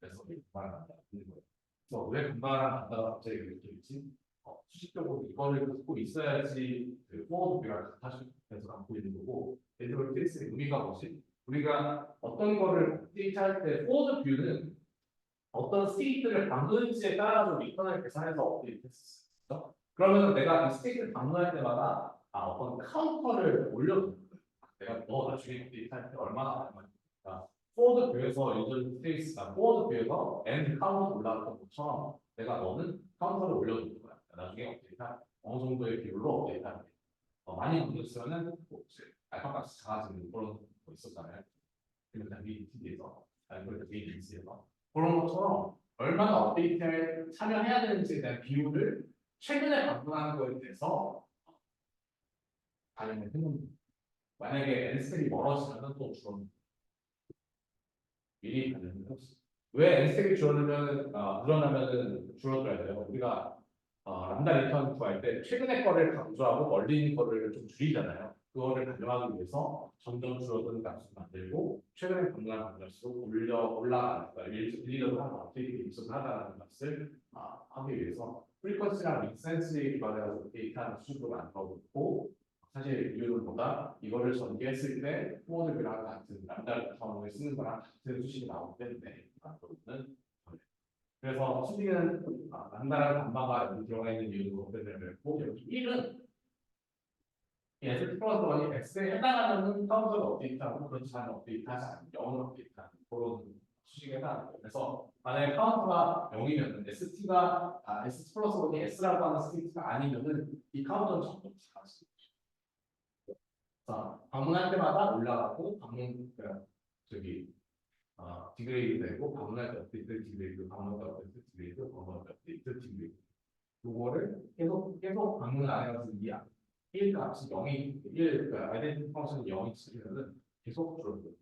A: 그래서 반말을 안다 있는 거예요. 그래서 왜 반말을 안다가 갑자기 이렇게 있지? 수식적으로 이거를 갖고 있어야지 그 포워드비가 같아서 갖고 있는 거고 데이터를 트레이스의 의미가 뭐지? 우리가 어떤 거를 업데이트할 때 포워드 뷰는 어떤 스테이트를 방문지에 따라서 리턴을 계산해서 업데이트했었어. 그러면 내가 이 스테이트를 방문할 때마다 어떤 카운터를 올려놓는 거야. 내가 너 나중에 업데이트할 때 얼마나 얼마니까 포워드 뷰에서 유저 스페이스나 포워드 뷰에서 엔드 카운터 올라갔던 것처럼 내가 너는 카운터를 올려놓는 거야. 나중에 업데이트할 어느 정도의 비율로 업데이트하는 게 많이 건드렸으면은 뭐 알파 값이 작아지는 그런 거 있었잖아요. 그러니까 미디에서 아니면 미디에서 그런 것처럼 얼마나 업데이트에 참여해야 되는지에 대한 비율을 최근에 방문하는 거에 대해서 반영을 해놓는 만약에 엔스택이 멀어지면 또 줄어든 미리 반영을 했어. 왜 엔스택이 늘어나면은 줄어들어야 돼요. 우리가 람다 리턴 구할 때 최근에 거를 강조하고 멀리 있는 거를 좀 줄이잖아요. 그거를 반영하기 위해서 점점 줄어드는 값을 만들고 최근에 방문한 값을수록 올라가는 그러니까 일리더블 하나 업데이트 입수를 하다는 값을 하기 위해서 프리퀀시랑 믹센스에 기반해서 데이터하는 수식을 만들어 놓고 사실 이유는 뭐다? 이거를 전개했을 때 포워드비랑 같은 람다 리턴을 쓰는 거랑 같은 수식이 나오기 때문에 그거는 그래서 수직은 한나라 반바가 여기 들어가 있는 이유로 되고 여기 1은 S 플러스 1이 X에 해당하는 카운터를 업데이트하고 그렇지 않은 업데이트하지 않는 0을 업데이트하는 그런 수식에 해당합니다. 그래서 만약에 카운터가 0이면 ST가 S 플러스 1이 S라고 하는 스테이트가 아니면은 이 카운터는 점점 작아지죠. 방문할 때마다 올라가고 저기 디그레이드 되고 방문할 때 업데이트 디그레이드 방문할 때 업데이트 디그레이드 방문할 때 업데이트 디그레이드 요거를 계속 방문 안에서 1 값이 0이 1 그 아이덴티티 펑션이 0이 치면은 계속 줄어들어요.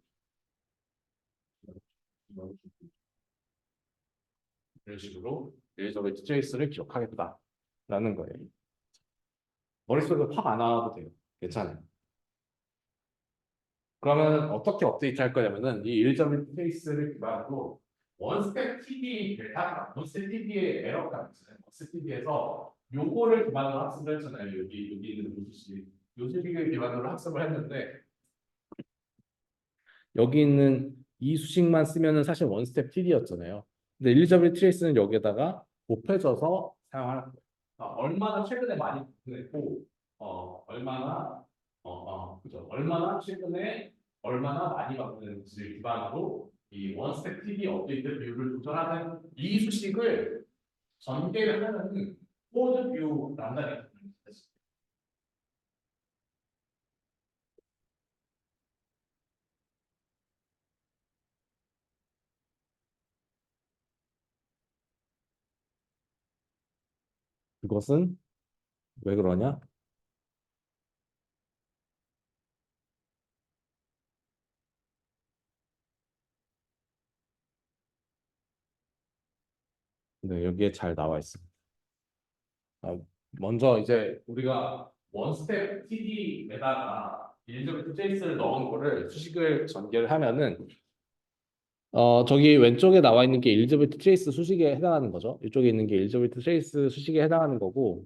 A: 이런 식으로 일적의 트레이스를 기억하겠다라는 거예요. 머릿속에 확 안 와도 돼요. 괜찮아요. 그러면 어떻게 업데이트 할 거냐면은 이 일점의 트레이스를 기반으로 원스텝 TD 데이터, 원스텝 TD의 에러가 있잖아요. 원스텝 TD에서 요거를 기반으로 학습을 했잖아요. 여기 있는 요수식, 요수식을 기반으로 학습을 했는데 여기 있는 이 수식만 쓰면은 사실 원스텝 TD였잖아요. 근데 일리저빌 트레이스는 여기에다가 곱해져서 사용하는 거예요. 얼마나 최근에 많이 보냈고, 그죠? 얼마나 최근에 얼마나 많이 바꾸는지를 기반으로 이 원스텝 TD 업데이트 비율을 조절하는 이 수식을 전개를 하는 코드 뷰 람다를 그것은 왜 그러냐? 네, 여기에 잘 나와 있습니다. 먼저 이제 우리가 원스텝 TD에다가 일리저베트 트레이스를 넣은 거를 수식을 전개를 하면은 저기 왼쪽에 나와 있는 게 일리자베트 트레이스 수식에 해당하는 거죠. 이쪽에 있는 게 일리자베트 트레이스 수식에 해당하는 거고,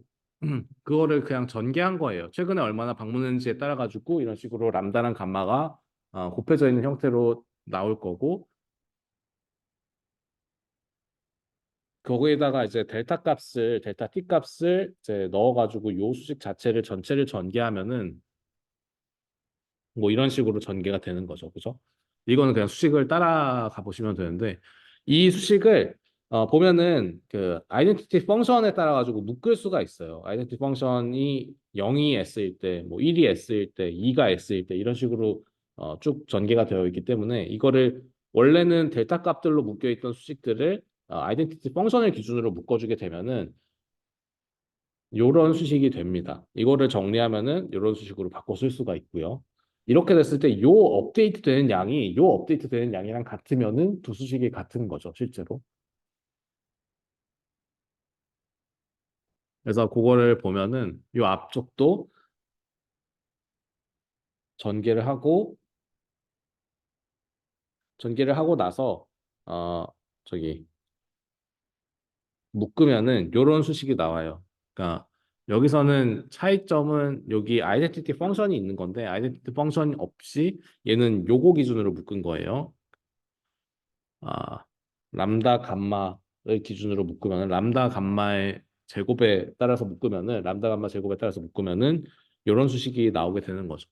A: 그거를 그냥 전개한 거예요. 최근에 얼마나 방문했는지에 따라 가지고 이런 식으로 람다랑 감마가 곱해져 있는 형태로 나올 거고, 거기에다가 이제 델타 t 값을 이제 넣어가지고 요 수식 자체를 전체를 전개하면은 뭐 이런 식으로 전개가 되는 거죠. 그죠? 이거는 그냥 수식을 따라가 보시면 되는데 이 수식을 보면은 그 아이덴티티 펑션에 따라 가지고 묶을 수가 있어요. 아이덴티티 펑션이 0이 s일 때, 뭐 1이 s일 때, 2가 s일 때 이런 식으로 쭉 전개가 되어 있기 때문에 이거를 원래는 델타 값들로 묶여 있던 수식들을 아이덴티티 펑션을 기준으로 묶어주게 되면은 요런 수식이 됩니다. 이거를 정리하면은 요런 수식으로 바꿔 쓸 수가 있고요. 이렇게 됐을 때 요 업데이트 되는 양이 요 업데이트 되는 양이랑 같으면은 두 수식이 같은 거죠, 실제로. 그래서 그거를 보면은 요 앞쪽도 전개를 하고 전개를 하고 나서 어 저기 묶으면은 요런 수식이 나와요. 그러니까 여기서는 차이점은 여기 아이덴티티 펑션이 있는 건데 아이덴티티 펑션 없이 얘는 요거 기준으로 묶은 거예요. 아, 람다 감마를 기준으로 묶으면은 람다 감마의 제곱에 따라서 묶으면은 람다 감마 제곱에 따라서 묶으면은 이런 수식이 나오게 되는 거죠.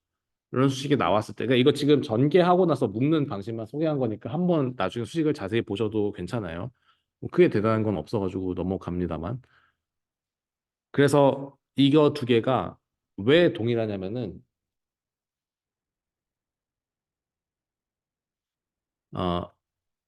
A: 이런 수식이 나왔을 때, 그러니까 이거 지금 전개하고 나서 묶는 방식만 소개한 거니까 한번 나중에 수식을 자세히 보셔도 괜찮아요. 뭐 크게 대단한 건 없어가지고 넘어갑니다만. 그래서 이거 두 개가 왜 동일하냐면은 어,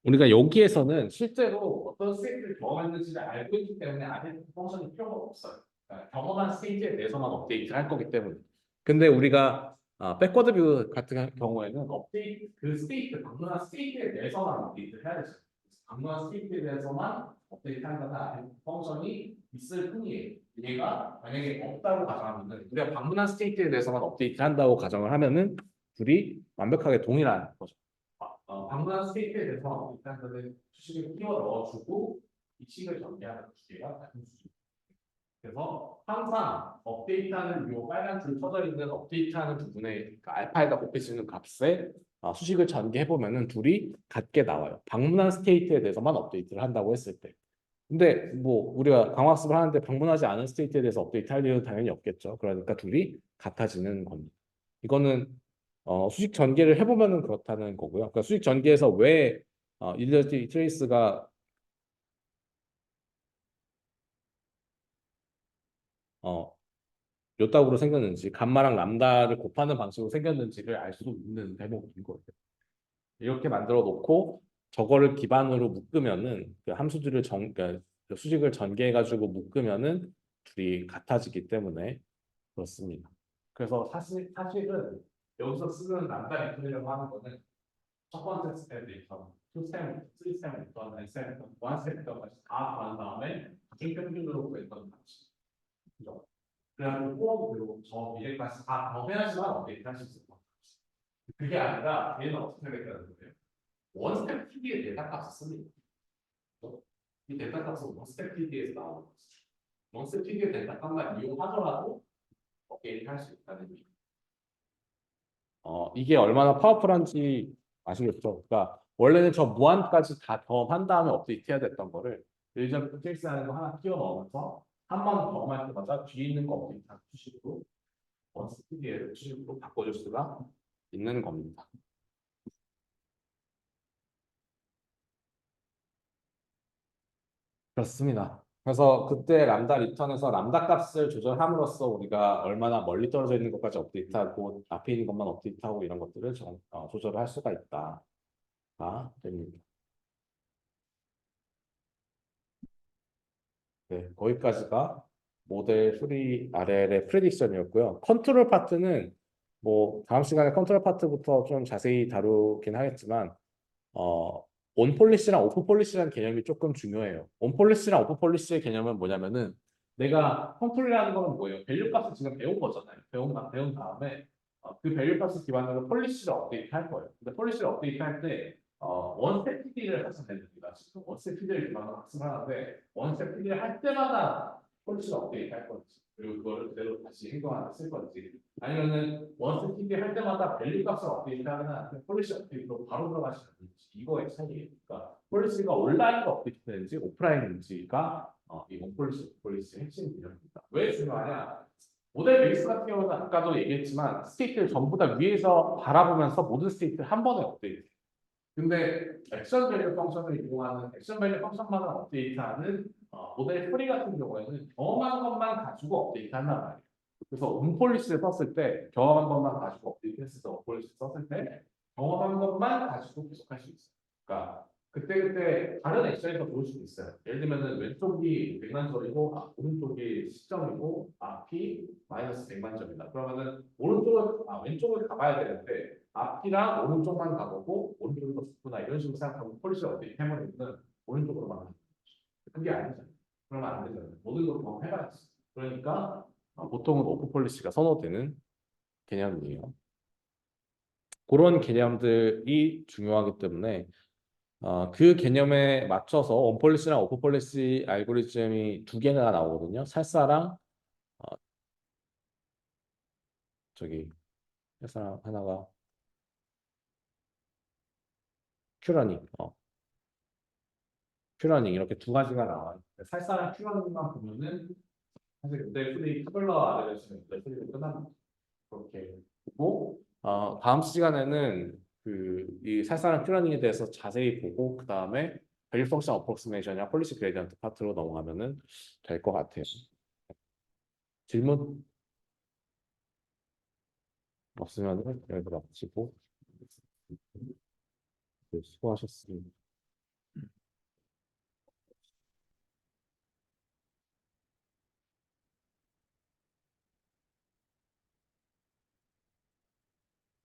A: 우리가 여기에서는 실제로 어떤 스테이트를 경험했는지를 알고 있기 때문에 아이덴티티 펑션이 필요가 없어요. 그러니까 경험한 스테이트에 대해서만 업데이트를 할 거기 때문에. 근데 우리가 백워드 뷰 같은 경우에는 업데이트 그 스테이트 방문한 스테이트에 대해서만 업데이트를 해야 되죠. 방문한 스테이트에 대해서만 업데이트하는 아이덴티티 펑션이 있을 뿐이에요. 얘가 만약에 없다고 가정하면은 우리가 방문한 스테이트에 대해서만 업데이트 한다고 가정을 하면은 둘이 완벽하게 동일한 거죠. 방문한 스테이트에 대해서 일단 그 주식을 끼워 넣어주고 이 식을 전개하는 주제가 같은 수식. 그래서 항상 업데이트하는 요 빨간 줄 쳐져 있는 업데이트하는 부분에 그 알파에다 곱해지는 값에 수식을 전개해 보면은 둘이 같게 나와요. 방문한 스테이트에 대해서만 업데이트를 한다고 했을 때. 근데 뭐 우리가 강화학습을 하는데 방문하지 않은 스테이트에 대해서 업데이트 할 일은 당연히 없겠죠. 그러니까 둘이 같아지는 겁니다. 이거는 수식 전개를 해보면은 그렇다는 거고요. 그러니까 수식 전개에서 왜 일리어티 트레이스가 어, 요따구로 생겼는지 감마랑 람다를 곱하는 방식으로 생겼는지를 알 수 있는 대목인 거예요. 이렇게 만들어 놓고 저거를 기반으로 묶으면은 그 함수들을 그러니까 그 수식을 전개해 가지고 묶으면은 둘이 같아지기 때문에 그렇습니다. 그래서 사실은 여기서 쓰는 람다 리플이라고 하는 거는 첫 번째 스텝부터 2스텝, 3스텝부터, N스텝부터, 1스텝부터까지 다 구한 다음에 중평균으로 구했던 방식. 그죠? 그래가지고 호흡으로 저 미래까지 다 더해야지만 업데이트 할 수 있을 것 같아요. 그게 아니라 얘는 어떻게 되겠다는 거예요? 원스텝 TD의 데이터 값을 씁니다. 그죠? 이 데이터 값은 원스텝 TD에서 나오는 거죠. 원스텝 TD의 데이터 값만 이용하더라도 업데이트 할 수 있다는 얘기. 이게 얼마나 파워풀한지 아시겠죠? 그러니까 원래는 저 무한까지 다 경험한 다음에 업데이트해야 됐던 거를 일점 필수하는 거 하나 끼워 넣으면서 한 번 경험할 때마다 뒤에 있는 거 업데이트하는 수식으로 원스피드의 수식으로 바꿔줄 수가 있는 겁니다. 그렇습니다. 그래서 그때 람다 리턴에서 람다 값을 조절함으로써 우리가 얼마나 멀리 떨어져 있는 것까지 업데이트하고 앞에 있는 것만 업데이트하고 이런 것들을 조절을 할 수가 있다가 됩니다. 네, 거기까지가 모델 프리 RL의 프레딕션이었고요. 컨트롤 파트는 뭐 다음 시간에 컨트롤 파트부터 좀 자세히 다루긴 하겠지만 어, 온 폴리시랑 오프 폴리시라는 개념이 조금 중요해요. 온 폴리시랑 오프 폴리시의 개념은 뭐냐면은 내가 컨트롤이라는 거는 뭐예요? 밸류 값을 지금 배운 거잖아요. 배운 다음에 그 밸류 클래스 기반으로 폴리시를 업데이트 할 거예요. 근데 폴리시를 업데이트 할 때, 원스텝 PD를 학습해줍니다. 지금 원스텝 PD를 기반으로 학습하는데, 원스텝 PD를 할 때마다 폴리시를 업데이트 할 건지, 그리고 그거를 그대로 다시 행동하는 쓸 건지, 아니면은 원스텝 PD 할 때마다 밸류 값을 업데이트 하거나 폴리시 업데이트로 바로 들어가시는 건지, 이거의 차이니까 폴리시가 온라인으로 업데이트 되는지 오프라인인지가 이 원폴리시 핵심 개념입니다. 왜 중요하냐? 모델 베이스 같은 경우는 아까도 얘기했지만 스테이트를 전부 다 위에서 바라보면서 모든 스테이트를 한 번에 업데이트. 근데 액션 밸류 펑션을 이용하는 액션 밸류 펑션만을 업데이트하는 모델 프리 같은 경우에는 경험한 것만 가지고 업데이트 한단 말이에요. 그래서 온폴리시를 썼을 때 경험한 것만 가지고 업데이트했을 때 온폴리시 썼을 때 경험한 것만 가지고 계속할 수 있어요. 그러니까 그때그때 다른 액션에서 볼 수도 있어요. 예를 들면은 왼쪽이 100만 점이고 오른쪽이 10점이고 앞이 마이너스 100만 점이다. 그러면은 왼쪽을 가봐야 되는데 앞이랑 오른쪽만 가보고 오른쪽이 더 좋구나 이런 식으로 생각하고 폴리시를 어떻게 해버리면 오른쪽으로만 가는 거죠. 그게 아니잖아요. 그러면 안 되잖아요. 모든 걸 경험해봐야지. 그러니까 보통은 오프 폴리시가 선호되는 개념이에요. 그런 개념들이 중요하기 때문에 그 개념에 맞춰서 온폴리시랑 오프폴리시 알고리즘이 두 개가 나오거든요. 살사랑 어, 저기 살사랑 하나가 큐러닝, 큐러닝 이렇게 두 가지가 나와요. 살사랑 큐러닝만 보면은 사실 모델 풀이 타블러 알려주시면 모델 풀이로 끝납니다. 그렇게 보고 다음 시간에는 그 이 살사랑 큐러닝에 대해서 자세히 보고 그 다음에 밸류 펑션 어프로크시메이션이랑 폴리시 그레디언트 파트로 넘어가면은 될 것 같아요. 질문 없으면 여기서 마치고 수고하셨습니다.